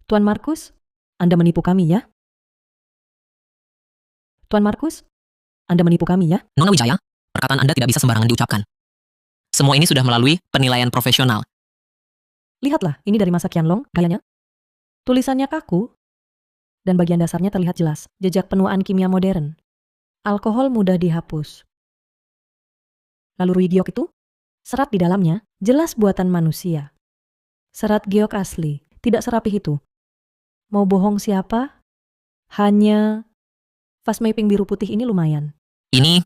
Tuan Markus, Anda menipu kami ya? Tuan Markus, Anda menipu kami ya? Nona Wijaya, perkataan Anda tidak bisa sembarangan diucapkan. Semua ini sudah melalui penilaian profesional. Lihatlah, ini dari masa Qianlong, gayanya. Tulisannya kaku, dan bagian dasarnya terlihat jelas, jejak penuaan kimia modern. Alkohol mudah dihapus. Lalu rui giok itu? Serat di dalamnya, jelas buatan manusia. Serat giok asli, tidak serapih itu. Mau bohong siapa? Hanya fast mapping biru putih ini lumayan. Ini,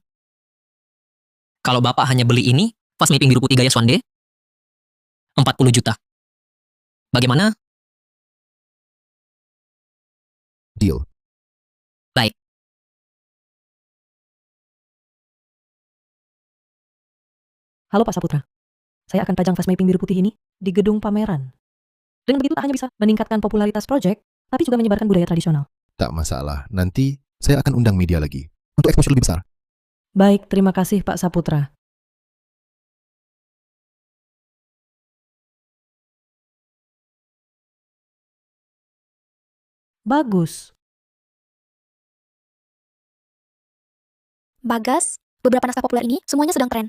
kalau Bapak hanya beli ini, fast mapping biru putih gaya Swande, 40 juta. Bagaimana? Deal. Baik. Halo Pak Saputra, saya akan pajang fast mapping biru putih ini di gedung pameran. Dengan begitu tak hanya bisa meningkatkan popularitas proyek, tapi juga menyebarkan budaya tradisional. Tak masalah, nanti saya akan undang media lagi untuk exposure lebih besar. Baik, terima kasih Pak Saputra. Bagus. Bagas, beberapa naskah populer ini semuanya sedang tren.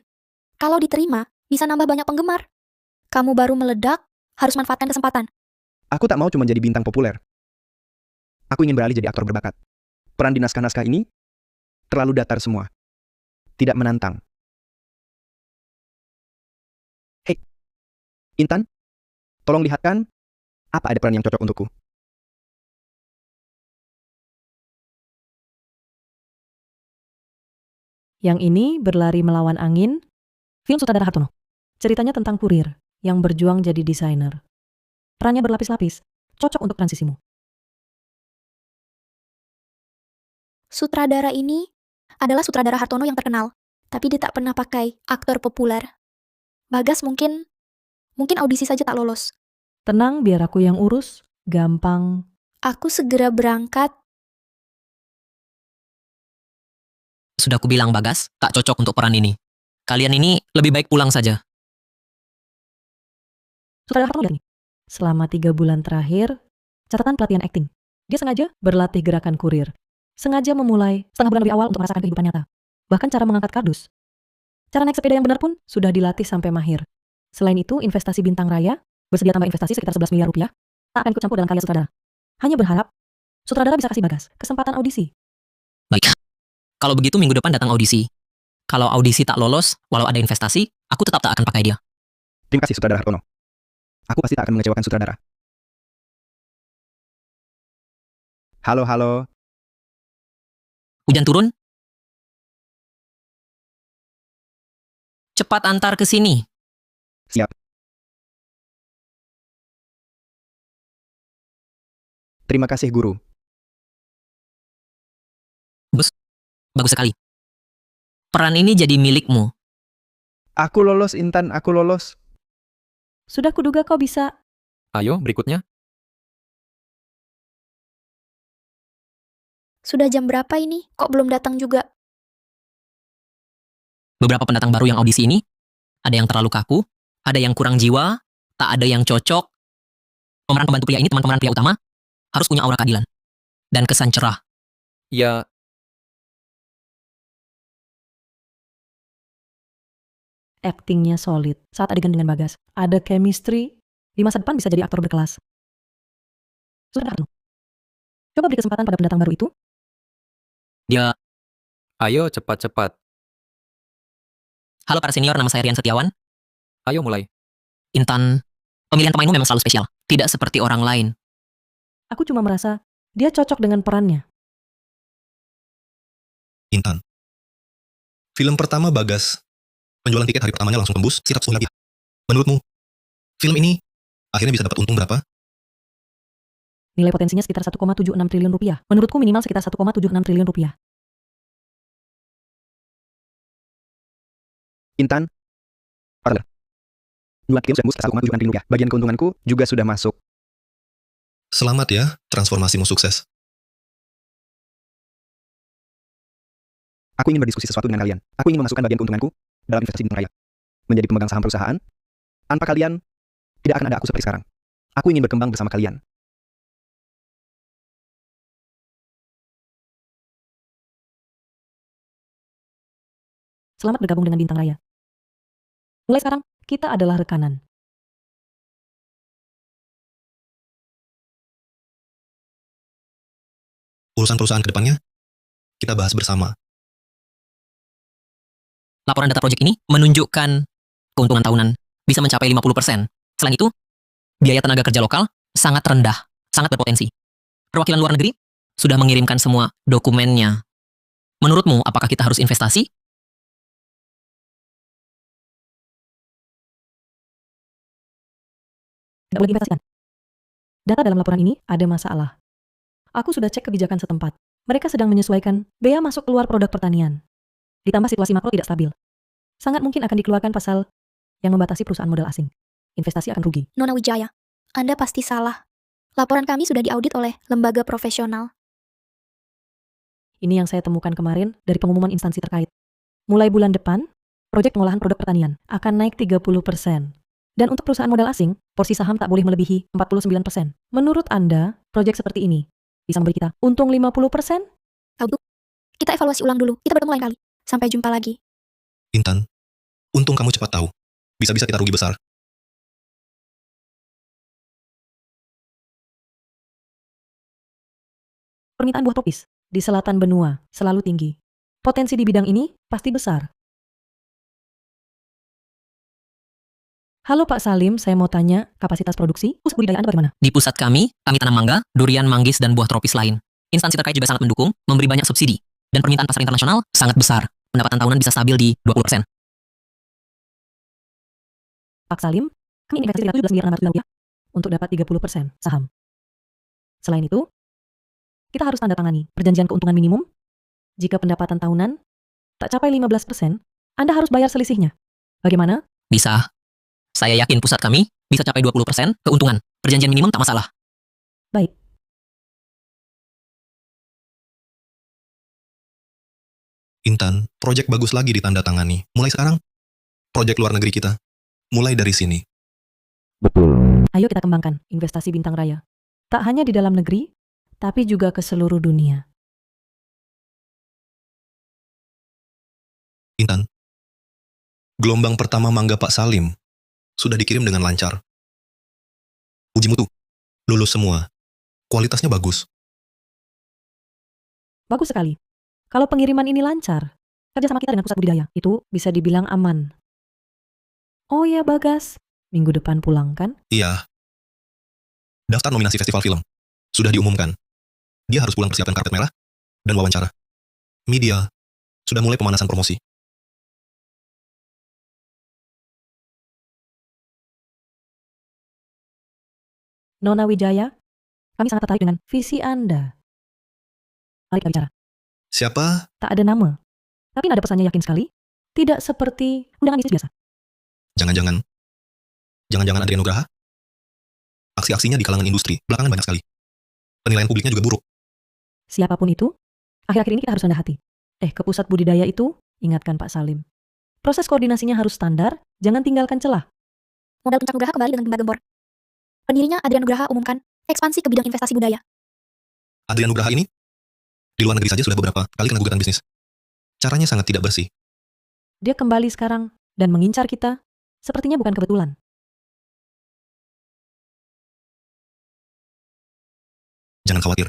Kalau diterima, bisa nambah banyak penggemar. Kamu baru meledak, harus manfaatkan kesempatan. Aku tak mau cuma jadi bintang populer. Aku ingin beralih jadi aktor berbakat. Peran di naskah-naskah ini terlalu datar semua. Tidak menantang. Hei, Intan, tolong lihatkan apa ada peran yang cocok untukku. Yang ini berlari melawan angin, film sutradara Hartono. Ceritanya tentang kurir yang berjuang jadi desainer. Perannya berlapis-lapis, cocok untuk transisimu. Sutradara ini adalah sutradara Hartono yang terkenal, tapi dia tak pernah pakai aktor populer. Bagas mungkin audisi saja tak lolos. Tenang, biar aku yang urus. Gampang. Aku segera berangkat. Sudah aku bilang Bagas, tak cocok untuk peran ini. Kalian ini lebih baik pulang saja. Sutradara Hartono lihat nih. Selama 3 bulan terakhir, catatan pelatihan akting. Dia sengaja berlatih gerakan kurir. Sengaja memulai setengah bulan lebih awal untuk merasakan kehidupan nyata. Bahkan cara mengangkat kardus. Cara naik sepeda yang benar pun sudah dilatih sampai mahir. Selain itu, investasi Bintang Raya bersedia tambah investasi sekitar 11 miliar rupiah. Tak akan ikut campur dalam karya sutradara. Hanya berharap sutradara bisa kasih Bagas kesempatan audisi. Baik. Kalau begitu minggu depan datang audisi. Kalau audisi tak lolos, walau ada investasi, aku tetap tak akan pakai dia. Terima kasih sutradara Hartono. Aku pasti tak akan mengecewakan sutradara. Halo, halo. Hujan turun? Cepat antar ke sini. Siap. Terima kasih, Guru. Bagus sekali. Peran ini jadi milikmu. Aku lolos, Intan. Aku lolos. Sudah kuduga kau bisa. Ayo, berikutnya. Sudah jam berapa ini? Kok belum datang juga? Beberapa pendatang baru yang audisi ini, ada yang terlalu kaku, ada yang kurang jiwa, tak ada yang cocok. Pemeran pembantu pria ini, teman pemeran pria utama, harus punya aura keadilan dan kesan cerah. Ya, Aktingnya solid. Saat adegan dengan Bagas, ada chemistry. Di masa depan bisa jadi aktor berkelas. Sutradara Hartono. Coba beri kesempatan pada pendatang baru itu. Dia, ayo cepat-cepat. halo para senior, nama saya Rian Setiawan. Ayo mulai. Intan, pemilihan pemainmu memang selalu spesial, tidak seperti orang lain. Aku cuma merasa dia cocok dengan perannya. Intan. Film pertama Bagas, penjualan tiket hari pertamanya langsung tembus sekitar 10 miliar. Menurutmu, film ini akhirnya bisa dapat untung berapa? Nilai potensinya sekitar 1,76 triliun rupiah. Menurutku minimal sekitar 1,76 triliun rupiah. Intan. Partner. 2 tim tembus 1,76 triliun rupiah. Bagian keuntunganku juga sudah masuk. Selamat ya, transformasimu sukses. Aku ingin berdiskusi sesuatu dengan kalian. Aku ingin memasukkan bagian keuntunganku dalam investasi Bintang Raya. Menjadi pemegang saham perusahaan. Tanpa kalian, tidak akan ada aku seperti sekarang. Aku ingin berkembang bersama kalian. Selamat bergabung dengan Bintang Raya. Mulai sekarang, kita adalah rekanan. Urusan perusahaan ke depannya, kita bahas bersama. Laporan data proyek ini menunjukkan keuntungan tahunan bisa mencapai 50%. Selain itu, biaya tenaga kerja lokal sangat rendah, sangat berpotensi. Perwakilan luar negeri sudah mengirimkan semua dokumennya. Menurutmu, apakah kita harus investasi? Nggak boleh diinvestasikan. Data dalam laporan ini ada masalah. Aku sudah cek kebijakan setempat. Mereka sedang menyesuaikan bea masuk keluar produk pertanian. Ditambah situasi makro tidak stabil. Sangat mungkin akan dikeluarkan pasal yang membatasi perusahaan modal asing. Investasi akan rugi. Nona Wijaya, Anda pasti salah. Laporan kami sudah diaudit oleh lembaga profesional. Ini yang saya temukan kemarin dari pengumuman instansi terkait. Mulai bulan depan, proyek pengolahan produk pertanian akan naik 30%. Dan untuk perusahaan modal asing, porsi saham tak boleh melebihi 49%. Menurut Anda, proyek seperti ini bisa memberi kita untung 50%? Tahu, kita evaluasi ulang dulu. Kita bertemu lain kali. Sampai jumpa lagi. Intan, untung kamu cepat tahu. Bisa-bisa kita rugi besar. Permintaan buah tropis di selatan benua selalu tinggi. Potensi di bidang ini pasti besar. Halo Pak Salim, saya mau tanya, kapasitas produksi pusat budidaya Anda bagaimana? Di pusat kami tanam mangga, durian, manggis, dan buah tropis lain. Instansi terkait juga sangat mendukung, memberi banyak subsidi. Dan permintaan pasar internasional sangat besar. Pendapatan tahunan bisa stabil di 20%. Pak Salim, kami investasi 17 miliar rupiah untuk dapat 30% saham. Selain itu, kita harus tanda tangani perjanjian keuntungan minimum. Jika pendapatan tahunan tak capai 15%, Anda harus bayar selisihnya. Bagaimana? Bisa. Saya yakin pusat kami bisa capai 20% keuntungan. Perjanjian minimum tak masalah. Baik. Intan, proyek bagus lagi ditandatangani. Mulai sekarang, proyek luar negeri kita. Mulai dari sini. Betul. Ayo kita kembangkan investasi bintang raya. Tak hanya di dalam negeri, tapi juga ke seluruh dunia. Intan, gelombang pertama mangga Pak Salim sudah dikirim dengan lancar. Uji mutu, lulus semua. Kualitasnya bagus. Bagus sekali. Kalau pengiriman ini lancar, kerjasama kita dengan pusat budidaya itu bisa dibilang aman. Oh ya Bagas, minggu depan pulang kan? Iya. Daftar nominasi festival film sudah diumumkan. Dia harus pulang persiapan karpet merah dan wawancara. Media sudah mulai pemanasan promosi. Nona Wijaya, kami sangat tertarik dengan visi Anda. Mari kita bicara. Siapa? Tak ada nama. Tapi nada pesannya yakin sekali. Tidak seperti undangan bisnis biasa. Jangan-jangan Adrian Nugraha? Aksi-aksinya di kalangan industri belakangan banyak sekali. Penilaian publiknya juga buruk. Siapapun itu, akhir-akhir ini kita harus rendah hati. Ke pusat budidaya itu, ingatkan Pak Salim. Proses koordinasinya harus standar, jangan tinggalkan celah. Modal Puncak Nugraha kembali dengan gempa gembor. Pendirinya Adrian Nugraha umumkan ekspansi ke bidang investasi budaya. Adrian Nugraha ini di luar negeri saja sudah beberapa kali kena gugatan bisnis. Caranya sangat tidak bersih. Dia kembali sekarang dan mengincar kita, sepertinya bukan kebetulan. Jangan khawatir.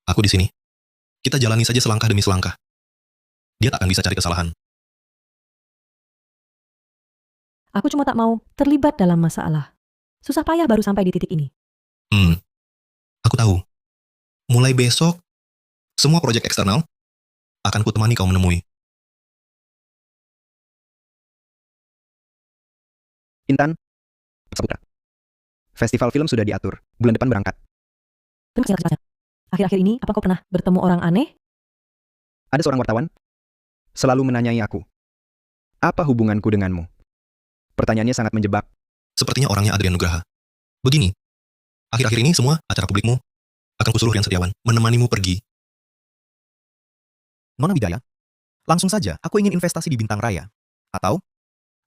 Aku di sini. Kita jalani saja selangkah demi selangkah. Dia tak akan bisa cari kesalahan. Aku cuma tak mau terlibat dalam masalah. Susah payah baru sampai di titik ini. Aku tahu. Mulai besok, semua proyek eksternal akan kutemani kau menemui. Intan, Saputra. Festival film sudah diatur. Bulan depan berangkat. Terima kasih atas banyak. Akhir-akhir ini, apa kau pernah bertemu orang aneh? Ada seorang wartawan selalu menanyai aku, apa hubunganku denganmu? Pertanyaannya sangat menjebak. Sepertinya orangnya Adrian Nugraha. Begini, akhir-akhir ini semua acara publikmu akan kusuruh Rian Setiawan menemanimu pergi. Nona Wijaya, langsung saja aku ingin investasi di Bintang Raya. Atau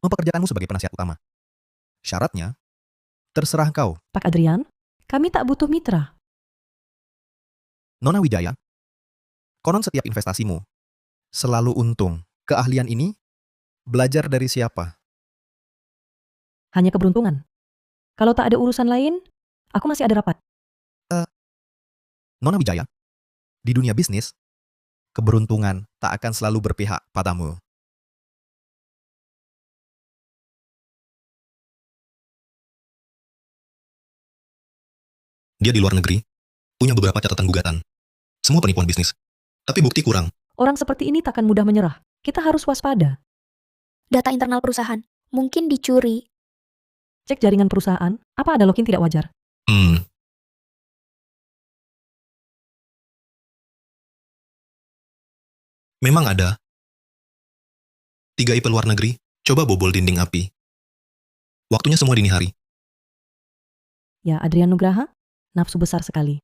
mempekerjakanmu sebagai penasihat utama. Syaratnya, terserah kau. Pak Adrian, kami tak butuh mitra. Nona Wijaya, konon setiap investasimu selalu untung. Keahlian ini belajar dari siapa? Hanya keberuntungan. Kalau tak ada urusan lain, aku masih ada rapat. Nona Wijaya, di dunia bisnis, keberuntungan tak akan selalu berpihak padamu. Dia di luar negeri, punya beberapa catatan gugatan. Semua penipuan bisnis. Tapi bukti kurang. Orang seperti ini takkan mudah menyerah. Kita harus waspada. Data internal perusahaan mungkin dicuri. Cek jaringan perusahaan, apa ada login tidak wajar? Memang ada. 3 IP luar negeri, coba bobol dinding api. Waktunya semua dini hari. Ya, Adrian Nugraha, nafsu besar sekali.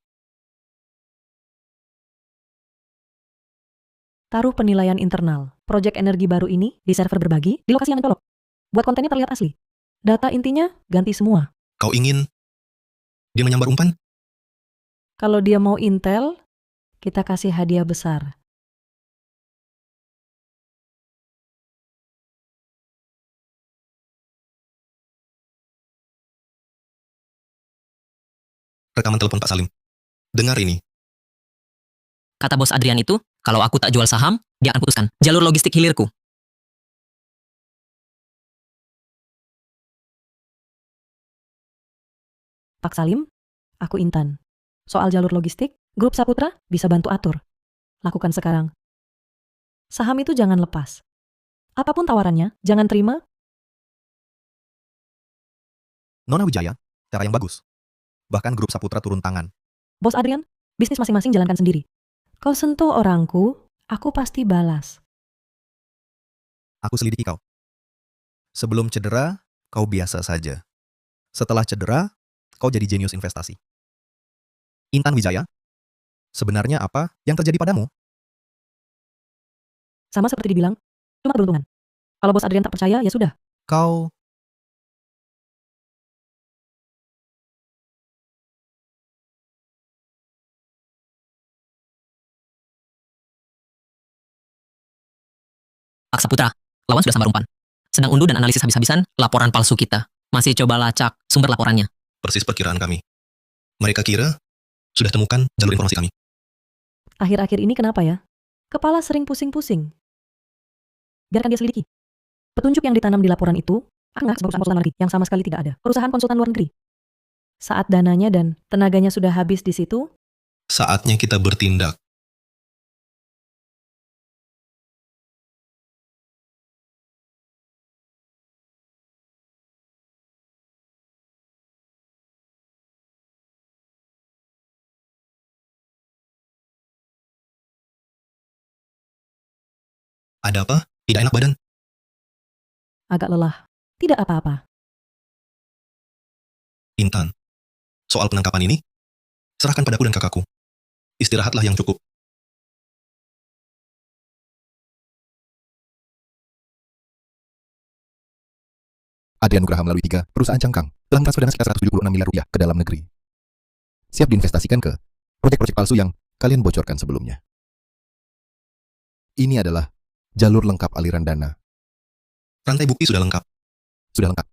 Taruh penilaian internal, proyek energi baru ini di server berbagi di lokasi yang mencolok. Buat kontennya terlihat asli. Data intinya ganti semua. Kau ingin dia menyambar umpan? Kalau dia mau intel, kita kasih hadiah besar. Rekaman telepon Pak Salim. Dengar ini. Kata bos Adrian itu, kalau aku tak jual saham, dia akan putuskan jalur logistik hilirku. Pak Salim, aku Intan. Soal jalur logistik, Grup Saputra bisa bantu atur. Lakukan sekarang. Saham itu jangan lepas. Apapun tawarannya, jangan terima. Nona Wijaya, cara yang bagus. Bahkan Grup Saputra turun tangan. Bos Adrian, bisnis masing-masing jalankan sendiri. Kau sentuh orangku, aku pasti balas. Aku selidiki kau. Sebelum cedera, kau biasa saja. Setelah cedera, kau jadi jenius investasi. Intan Wijaya, sebenarnya apa yang terjadi padamu? Sama seperti dibilang, cuma keberuntungan. Kalau bos Adrian tak percaya, ya sudah. Kau Aksa Putra, lawan sudah sambar umpan. Sedang unduh dan analisis habis-habisan laporan palsu kita. Masih coba lacak sumber laporannya. persis perkiraan kami. Mereka kira sudah temukan jalur informasi kami. Akhir-akhir ini kenapa ya? Kepala sering pusing-pusing. Biarkan dia selidiki. Petunjuk yang ditanam di laporan itu, anggas perusahaan konsultan luar negeri yang sama sekali tidak ada. Perusahaan konsultan luar negeri. Saat dananya dan tenaganya sudah habis di situ, Saatnya kita bertindak. Ada apa? Tidak enak badan? agak lelah. Tidak apa-apa. Intan, soal penangkapan ini, serahkan padaku dan kakakku. Istirahatlah yang cukup. Adrian Nugraha melalui 3 perusahaan cangkang telah transfer dana sekitar 176 miliar rupiah ke dalam negeri. Siap diinvestasikan ke proyek-proyek palsu yang kalian bocorkan sebelumnya. Ini adalah jalur lengkap aliran dana. Rantai bukti sudah lengkap. Sudah lengkap.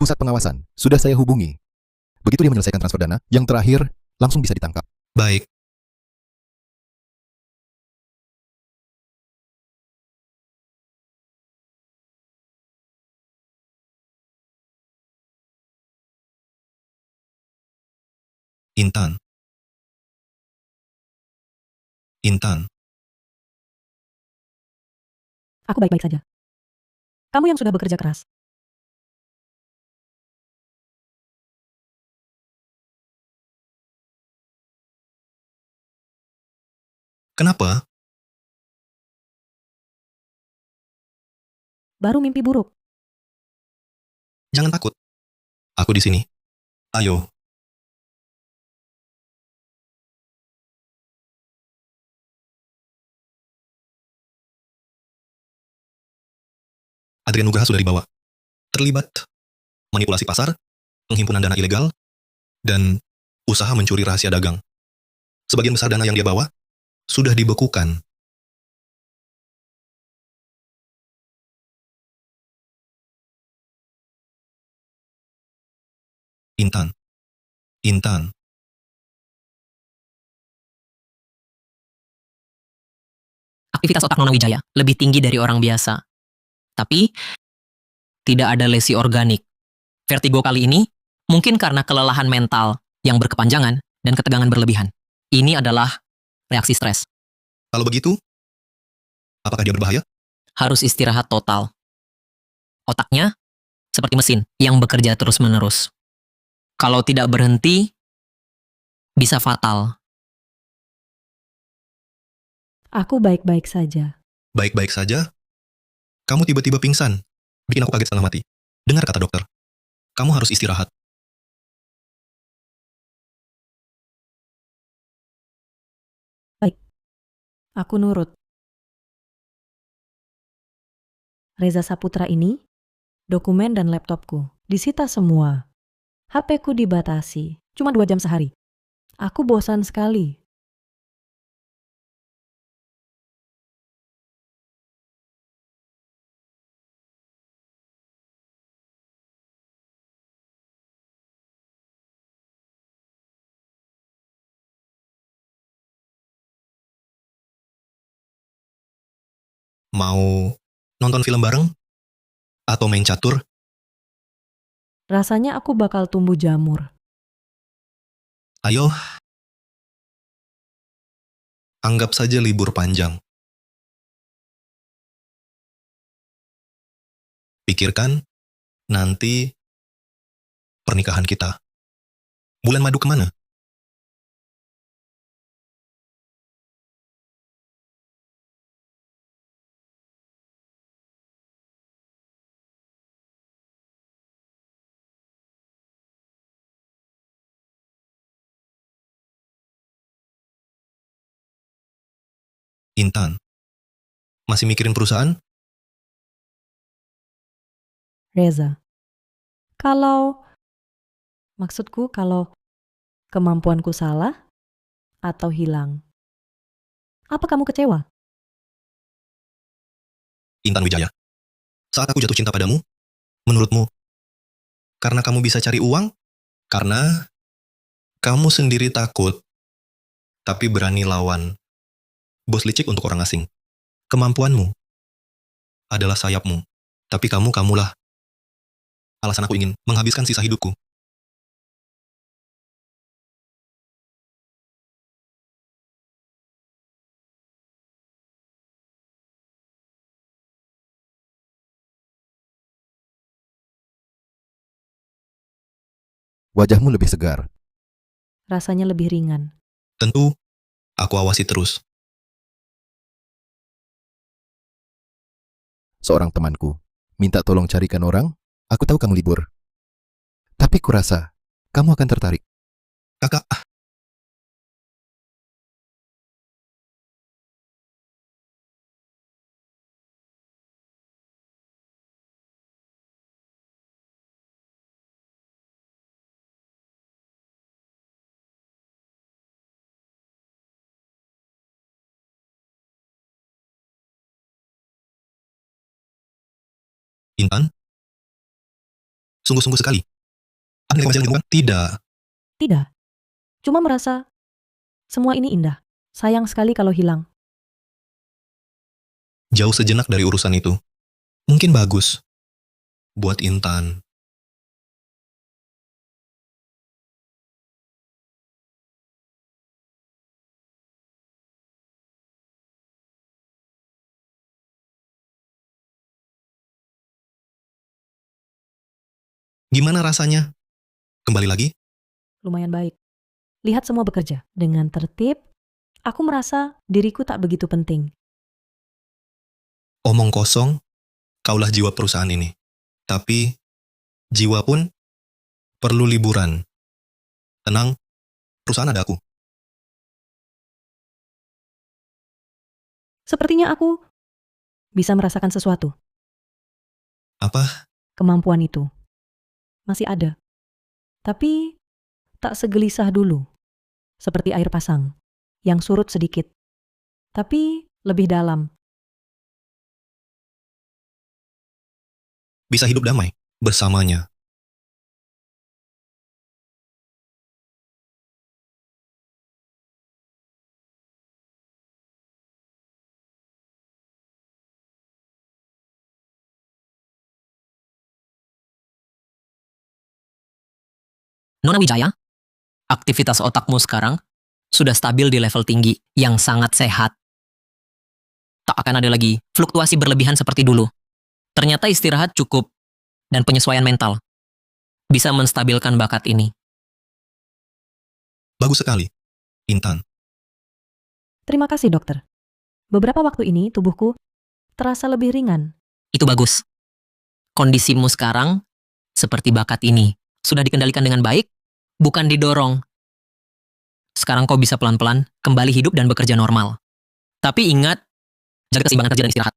Pusat pengawasan sudah saya hubungi. Begitu dia menyelesaikan transfer dana, yang terakhir langsung bisa ditangkap. Baik. Intan. Intan, Aku baik-baik saja. Kamu yang sudah bekerja keras. kenapa? Baru mimpi buruk. Jangan takut. Aku di sini. Ayo. Adrian Nugraha sudah dibawa. Terlibat manipulasi pasar, penghimpunan dana ilegal, dan usaha mencuri rahasia dagang. Sebagian besar dana yang dia bawa sudah dibekukan. Intan. Intan. Aktivitas otak Nona Wijaya lebih tinggi dari orang biasa. Tapi, tidak ada lesi organik. Vertigo kali ini mungkin karena kelelahan mental yang berkepanjangan dan ketegangan berlebihan. Ini adalah reaksi stres. Kalau begitu, apakah dia berbahaya? Harus istirahat total. Otaknya seperti mesin yang bekerja terus-menerus. Kalau tidak berhenti, bisa fatal. Aku baik-baik saja. Baik-baik saja. Kamu tiba-tiba pingsan. Bikin aku kaget setengah mati. Dengar kata dokter. Kamu harus istirahat. Baik. Aku nurut. Reza Saputra ini, dokumen dan laptopku disita semua. HP-ku dibatasi, cuma 2 jam sehari. Aku bosan sekali. Mau nonton film bareng? Atau main catur? Rasanya aku bakal tumbuh jamur. Ayo. Anggap saja libur panjang. Pikirkan nanti pernikahan kita. Bulan madu kemana? Intan, masih mikirin perusahaan? Reza, maksudku kalau kemampuanku salah atau hilang, apa kamu kecewa? Intan Wijaya, saat aku jatuh cinta padamu, menurutmu, karena kamu bisa cari uang? Karena kamu sendiri takut, tapi berani lawan bos licik untuk orang asing. Kemampuanmu adalah sayapmu, tapi kamulah alasan aku ingin menghabiskan sisa hidupku. Wajahmu lebih segar. Rasanya lebih ringan. Tentu, aku awasi terus. Seorang temanku minta tolong carikan orang. Aku tahu kamu libur. Tapi kurasa kamu akan tertarik. Kakak, Intan? Sungguh-sungguh sekali. Anda nilai majalah lingkungan? Tidak. Tidak. Cuma merasa semua ini indah. Sayang sekali kalau hilang. Jauh sejenak dari urusan itu. Mungkin bagus. Buat Intan. Gimana rasanya? Kembali lagi? Lumayan baik. Lihat semua bekerja dengan tertib. Aku merasa diriku tak begitu penting. Omong kosong, kaulah jiwa perusahaan ini. Tapi, jiwa pun perlu liburan. Tenang, perusahaan ada aku. Sepertinya aku bisa merasakan sesuatu. Apa? Kemampuan itu masih ada. Tapi tak segelisah dulu. Seperti air pasang yang surut sedikit. Tapi lebih dalam. Bisa hidup damai bersamanya. Nona Wijaya, aktivitas otakmu sekarang sudah stabil di level tinggi yang sangat sehat. Tak akan ada lagi fluktuasi berlebihan seperti dulu. Ternyata istirahat cukup dan penyesuaian mental bisa menstabilkan bakat ini. Bagus sekali, Intan. Terima kasih dokter. Beberapa waktu ini tubuhku terasa lebih ringan. Itu bagus. Kondisimu sekarang seperti bakat ini sudah dikendalikan dengan baik, bukan didorong. Sekarang kau bisa pelan-pelan kembali hidup dan bekerja normal. Tapi ingat, jaga keseimbangan kerja dan istirahat.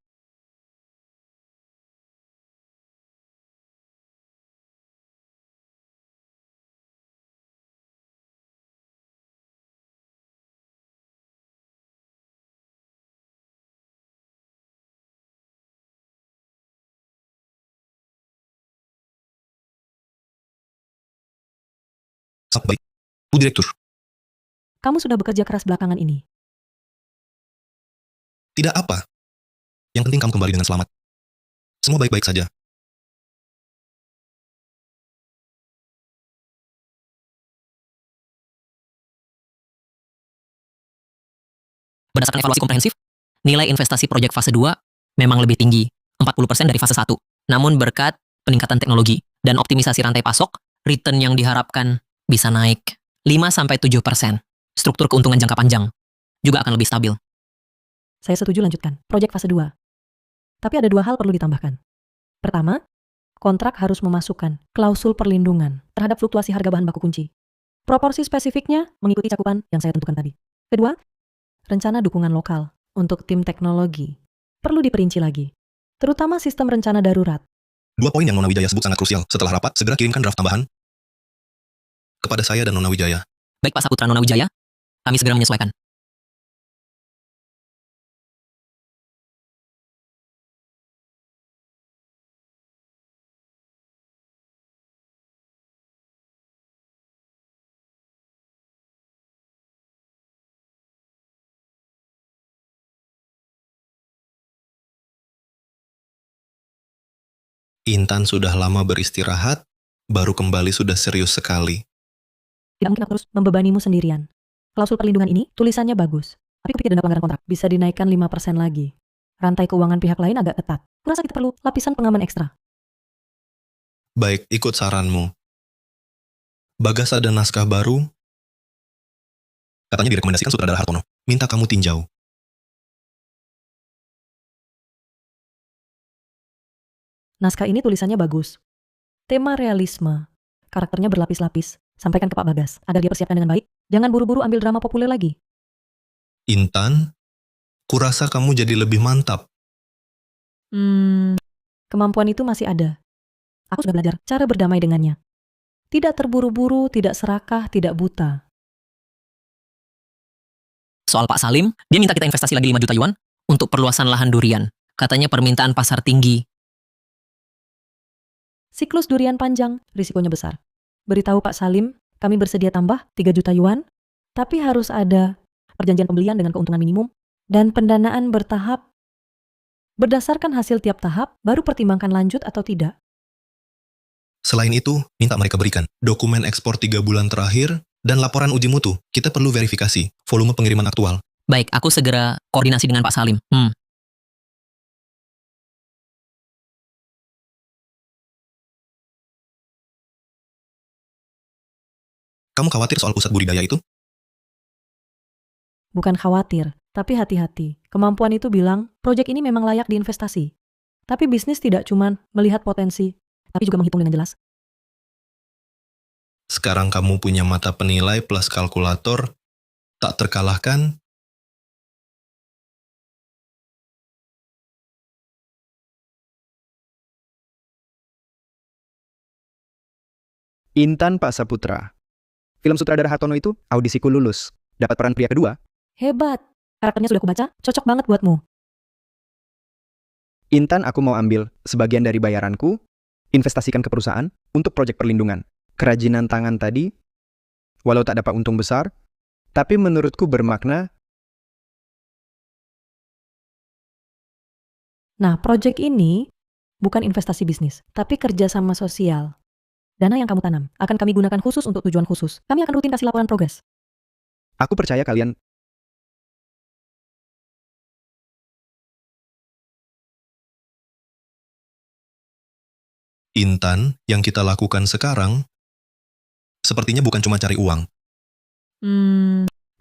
Sampai baik, Bu Direktur. Kamu sudah bekerja keras belakangan ini. Tidak apa. Yang penting kamu kembali dengan selamat. Semua baik-baik saja. Berdasarkan evaluasi komprehensif, nilai investasi proyek fase 2 memang lebih tinggi, 40% dari fase 1. Namun berkat peningkatan teknologi dan optimisasi rantai pasok, return yang diharapkan bisa naik 5-7%. Struktur keuntungan jangka panjang juga akan lebih stabil. Saya setuju lanjutkan proyek fase 2. Tapi ada 2 hal perlu ditambahkan. Pertama, kontrak harus memasukkan klausul perlindungan terhadap fluktuasi harga bahan baku kunci. Proporsi spesifiknya mengikuti cakupan yang saya tentukan tadi. Kedua, rencana dukungan lokal untuk tim teknologi. Perlu diperinci lagi. Terutama sistem rencana darurat. 2 poin yang Nona Wijaya sebut sangat krusial. Setelah rapat, segera kirimkan draft tambahan kepada saya dan Nona Wijaya. Baik Pak Saputra Nona Wijaya, kami segera menyesuaikan. Intan sudah lama beristirahat, baru kembali sudah serius sekali. Tidak mungkin aku terus membebanimu sendirian. Klausul perlindungan ini tulisannya bagus. Tapi kupikir denda pelanggaran kontrak bisa dinaikkan 5% lagi. Rantai keuangan pihak lain agak ketat. Kurasa kita perlu lapisan pengaman ekstra. Baik, ikut saranmu. Bagas ada naskah baru. Katanya direkomendasikan sutradara Hartono. Minta kamu tinjau. Naskah ini tulisannya bagus. Tema realisme. Karakternya berlapis-lapis. Sampaikan ke Pak Bagas agar dia persiapkan dengan baik. Jangan buru-buru ambil drama populer lagi. Intan, kurasa kamu jadi lebih mantap. Kemampuan itu masih ada. Aku sudah belajar cara berdamai dengannya. Tidak terburu-buru, tidak serakah, tidak buta. Soal Pak Salim, dia minta kita investasi lagi 5 juta yuan untuk perluasan lahan durian. Katanya permintaan pasar tinggi. Siklus durian panjang, risikonya besar. Beritahu Pak Salim, kami bersedia tambah 3 juta yuan, tapi harus ada perjanjian pembelian dengan keuntungan minimum dan pendanaan bertahap. Berdasarkan hasil tiap tahap, baru pertimbangkan lanjut atau tidak. Selain itu, minta mereka berikan dokumen ekspor 3 bulan terakhir dan laporan uji mutu. Kita perlu verifikasi volume pengiriman aktual. Baik, aku segera koordinasi dengan Pak Salim. Kamu khawatir soal pusat budidaya itu? Bukan khawatir, tapi hati-hati. Kemampuan itu bilang, proyek ini memang layak diinvestasi. Tapi bisnis tidak cuma melihat potensi, tapi juga menghitung dengan jelas. Sekarang kamu punya mata penilai plus kalkulator, tak terkalahkan. Intan Pak Saputra. Film sutradara Hartono itu audisiku lulus. Dapat peran pria kedua. Hebat! Karakternya sudah kubaca, cocok banget buatmu. Intan aku mau ambil sebagian dari bayaranku, investasikan ke perusahaan untuk proyek perlindungan. Kerajinan tangan tadi, walau tak dapat untung besar, tapi menurutku bermakna. Nah, proyek ini bukan investasi bisnis, tapi kerjasama sosial. Dana yang kamu tanam akan kami gunakan khusus untuk tujuan khusus. Kami akan rutin kasih laporan progres. Aku percaya kalian. Intan, yang kita lakukan sekarang, sepertinya bukan cuma cari uang.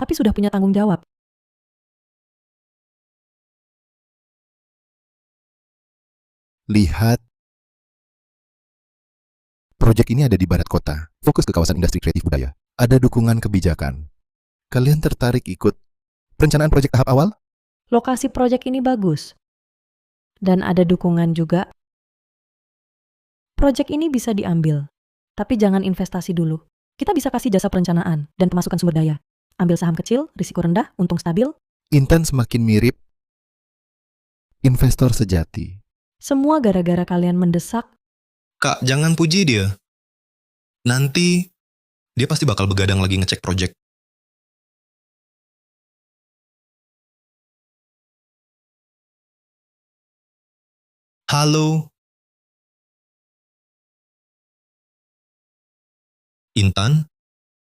Tapi sudah punya tanggung jawab. Lihat. Proyek ini ada di barat kota, fokus ke kawasan industri kreatif budaya. Ada dukungan kebijakan. Kalian tertarik ikut perencanaan proyek tahap awal? Lokasi proyek ini bagus. Dan ada dukungan juga. Proyek ini bisa diambil, tapi jangan investasi dulu. Kita bisa kasih jasa perencanaan dan pemasukan sumber daya. Ambil saham kecil, risiko rendah, untung stabil. Intan semakin mirip investor sejati. Semua gara-gara kalian mendesak. Kak, jangan puji dia. Nanti, dia pasti bakal begadang lagi ngecek proyek. Halo? Intan,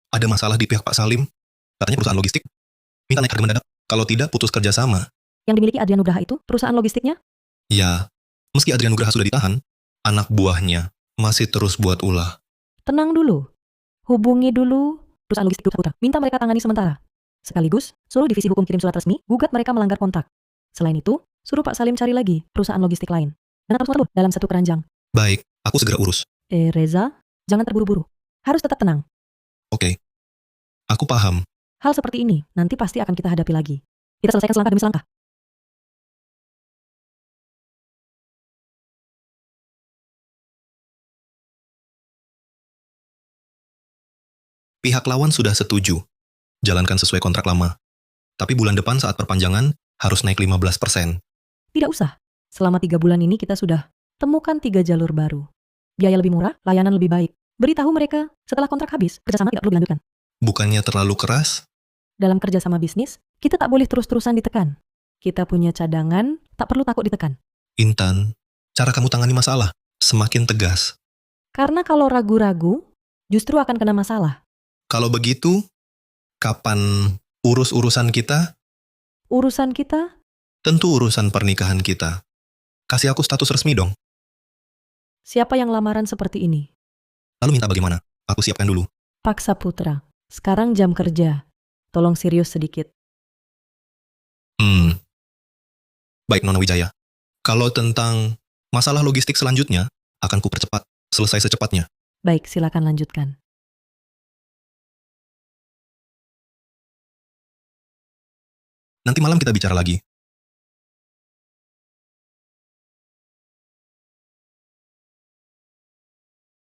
ada masalah di pihak Pak Salim. Katanya perusahaan logistik minta naik harga mendadak. Kalau tidak, putus kerjasama. Yang dimiliki Adrian Nugraha itu perusahaan logistiknya? Ya, meski Adrian Nugraha sudah ditahan, anak buahnya masih terus buat ulah. Tenang dulu. Hubungi dulu perusahaan logistik Grup Saputra. Minta mereka tangani sementara. Sekaligus, suruh divisi hukum kirim surat resmi, gugat mereka melanggar kontrak. Selain itu, suruh Pak Salim cari lagi perusahaan logistik lain. Dan harus merebut dalam satu keranjang. Baik, aku segera urus. Reza, jangan terburu-buru. Harus tetap tenang. Oke. Aku paham. Hal seperti ini nanti pasti akan kita hadapi lagi. Kita selesaikan selangkah demi selangkah. Pihak lawan sudah setuju. Jalankan sesuai kontrak lama. Tapi bulan depan saat perpanjangan, harus naik 15%. Tidak usah. Selama 3 bulan ini kita sudah temukan 3 jalur baru. Biaya lebih murah, layanan lebih baik. Beritahu mereka, setelah kontrak habis, kerjasama tidak perlu dilanjutkan. Bukannya terlalu keras? Dalam kerjasama bisnis, kita tak boleh terus-terusan ditekan. Kita punya cadangan, tak perlu takut ditekan. Intan, cara kamu tangani masalah semakin tegas. Karena kalau ragu-ragu, justru akan kena masalah. Kalau begitu, kapan urus-urusan kita? Urusan kita, Tentu urusan pernikahan kita. Kasih aku status resmi dong. siapa yang lamaran seperti ini? Lalu minta bagaimana? Aku siapkan dulu. Pak Saputra, sekarang jam kerja. Tolong serius sedikit. Baik Nona Wijaya. Kalau tentang masalah logistik selanjutnya, akan kupercepat. Selesai secepatnya. Baik, silakan lanjutkan. Nanti malam kita bicara lagi.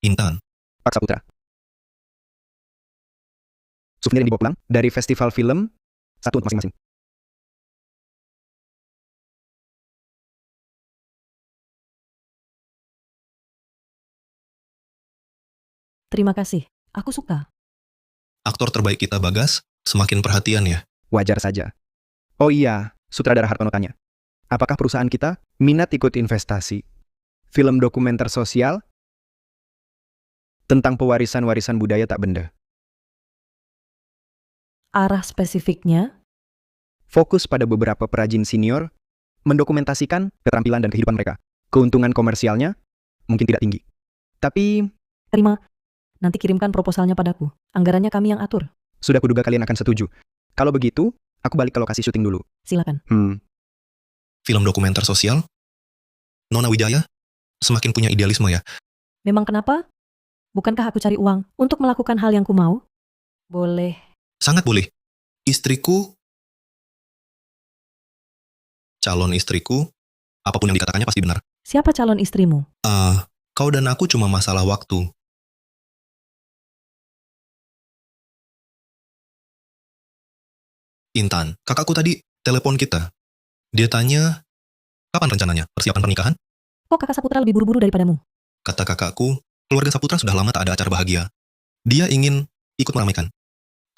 Intan, Pak Saputra. Souvenir yang dibawa pulang dari festival film, satu untuk masing-masing. Terima kasih. Aku suka. aktor terbaik kita Bagas, semakin perhatian ya. Wajar saja. Oh iya, sutradara Hartono tanya. Apakah perusahaan kita minat ikut investasi? Film dokumenter sosial tentang pewarisan-warisan budaya tak benda. Arah spesifiknya, Fokus pada beberapa perajin senior, mendokumentasikan keterampilan dan kehidupan mereka. Keuntungan komersialnya mungkin tidak tinggi. Tapi terima. Nanti kirimkan proposalnya padaku. Anggarannya kami yang atur. sudah kuduga kalian akan setuju. Kalau begitu, aku balik ke lokasi syuting dulu. Silakan. Film dokumenter sosial? Nona Wijaya, semakin punya idealisme ya. Memang kenapa? Bukankah aku cari uang untuk melakukan hal yang ku mau? Boleh. Sangat boleh. Istriku, calon istriku, apapun yang dikatakannya pasti benar. Siapa calon istrimu? Kau dan aku cuma masalah waktu. Intan, kakakku tadi telepon kita. Dia tanya, kapan rencananya persiapan pernikahan? Kok kakak Saputra lebih buru-buru daripadamu? Kata kakakku, keluarga Saputra sudah lama tak ada acara bahagia. Dia ingin ikut meramaikan.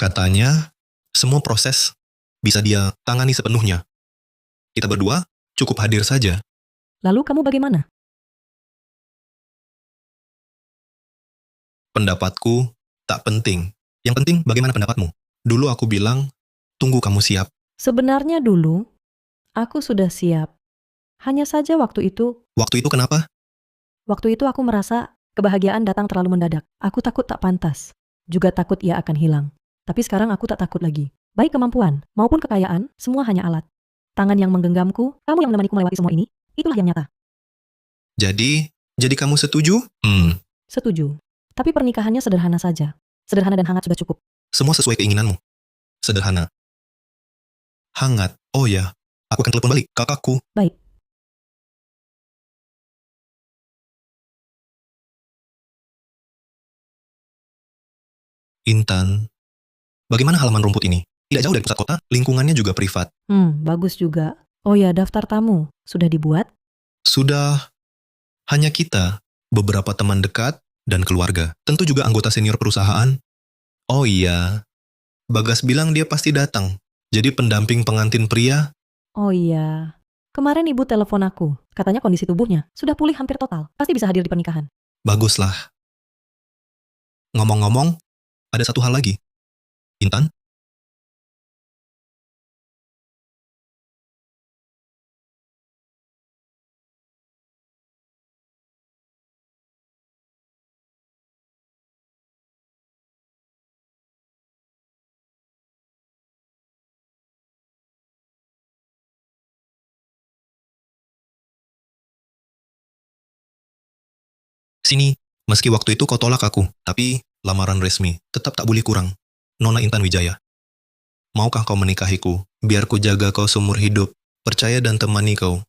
Katanya, semua proses bisa dia tangani sepenuhnya. Kita berdua cukup hadir saja. Lalu kamu bagaimana? Pendapatku tak penting. Yang penting bagaimana pendapatmu. Dulu aku bilang, tunggu kamu siap. Sebenarnya dulu, aku sudah siap. Hanya saja waktu itu Waktu itu kenapa? Waktu itu aku merasa kebahagiaan datang terlalu mendadak. Aku takut tak pantas. Juga takut ia akan hilang. Tapi sekarang aku tak takut lagi. Baik kemampuan maupun kekayaan, semua hanya alat. Tangan yang menggenggamku, kamu yang menemaniku melewati semua ini, itulah yang nyata. Jadi kamu setuju? Setuju. Tapi pernikahannya sederhana saja. Sederhana dan hangat sudah cukup. Semua sesuai keinginanmu. Sederhana. Hangat. Oh ya, aku akan telepon balik kakakku. Baik. Intan, bagaimana halaman rumput ini? Tidak jauh dari pusat kota, lingkungannya juga privat. Bagus juga. Oh ya, daftar tamu. Sudah dibuat? Sudah hanya kita, beberapa teman dekat, dan keluarga. Tentu juga anggota senior perusahaan. Oh iya, Bagas bilang dia pasti datang. Jadi pendamping pengantin pria. Oh iya. Kemarin ibu telepon aku. Katanya kondisi tubuhnya sudah pulih hampir total. Pasti bisa hadir di pernikahan. Baguslah. Ngomong-ngomong, ada satu hal lagi. Intan? Sini, meski waktu itu kau tolak aku, tapi lamaran resmi tetap tak boleh kurang. Nona Intan Wijaya. Maukah kau menikahiku, biar ku jaga kau seumur hidup, percaya dan temani kau.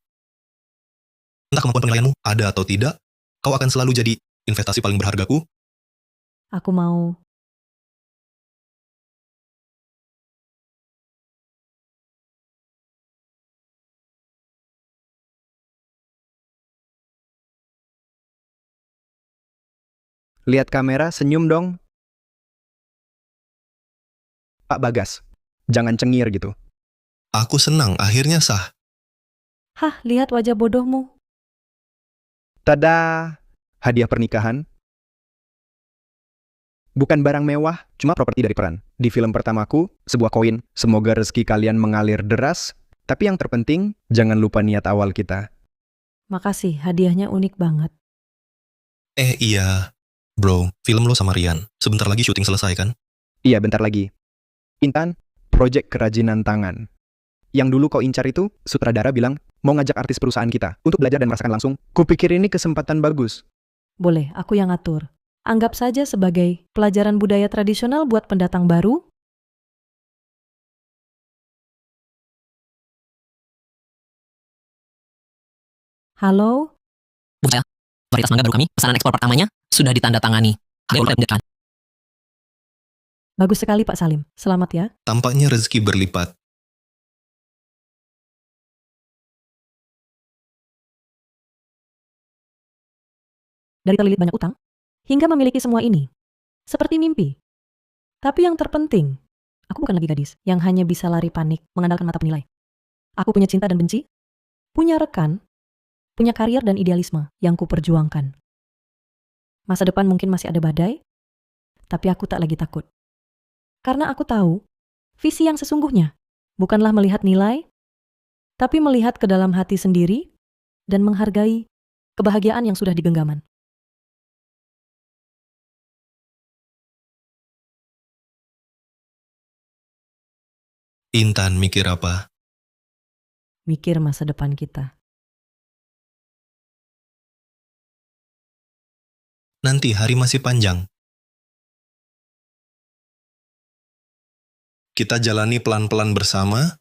Entah kemampuan penilaianmu ada atau tidak, kau akan selalu jadi investasi paling berhargaku. Aku mau Lihat kamera, senyum dong. Pak Bagas, jangan cengir gitu. Aku senang, akhirnya sah. Hah, lihat wajah bodohmu. Tada, hadiah pernikahan. Bukan barang mewah, cuma properti dari peran. Di film pertamaku, sebuah koin. Semoga rezeki kalian mengalir deras. Tapi yang terpenting, jangan lupa niat awal kita. Makasih, hadiahnya unik banget. Iya. Bro, film lo sama Rian. Sebentar lagi syuting selesai kan? Iya, bentar lagi. Intan, proyek kerajinan tangan. Yang dulu kau incar itu, sutradara bilang, mau ngajak artis perusahaan kita untuk belajar dan merasakan langsung. Kupikir ini kesempatan bagus. Boleh, aku yang atur. Anggap saja sebagai pelajaran budaya tradisional buat pendatang baru. Halo? Bu Jaya, varietas mangga baru kami, pesanan ekspor pertamanya sudah ditandatangani. Ayo mulai mendekat. Bagus sekali Pak Salim. Selamat ya. Tampaknya rezeki berlipat. Dari terlilit banyak utang, hingga memiliki semua ini. Seperti mimpi. Tapi yang terpenting, aku bukan lagi gadis yang hanya bisa lari panik mengandalkan mata penilai. Aku punya cinta dan benci, punya rekan, punya karier dan idealisme yang kuperjuangkan. Masa depan mungkin masih ada badai, tapi aku tak lagi takut. Karena aku tahu, visi yang sesungguhnya bukanlah melihat nilai, tapi melihat ke dalam hati sendiri dan menghargai kebahagiaan yang sudah digenggaman. Intan mikir apa? Mikir masa depan kita. Nanti hari masih panjang. Kita jalani pelan-pelan bersama,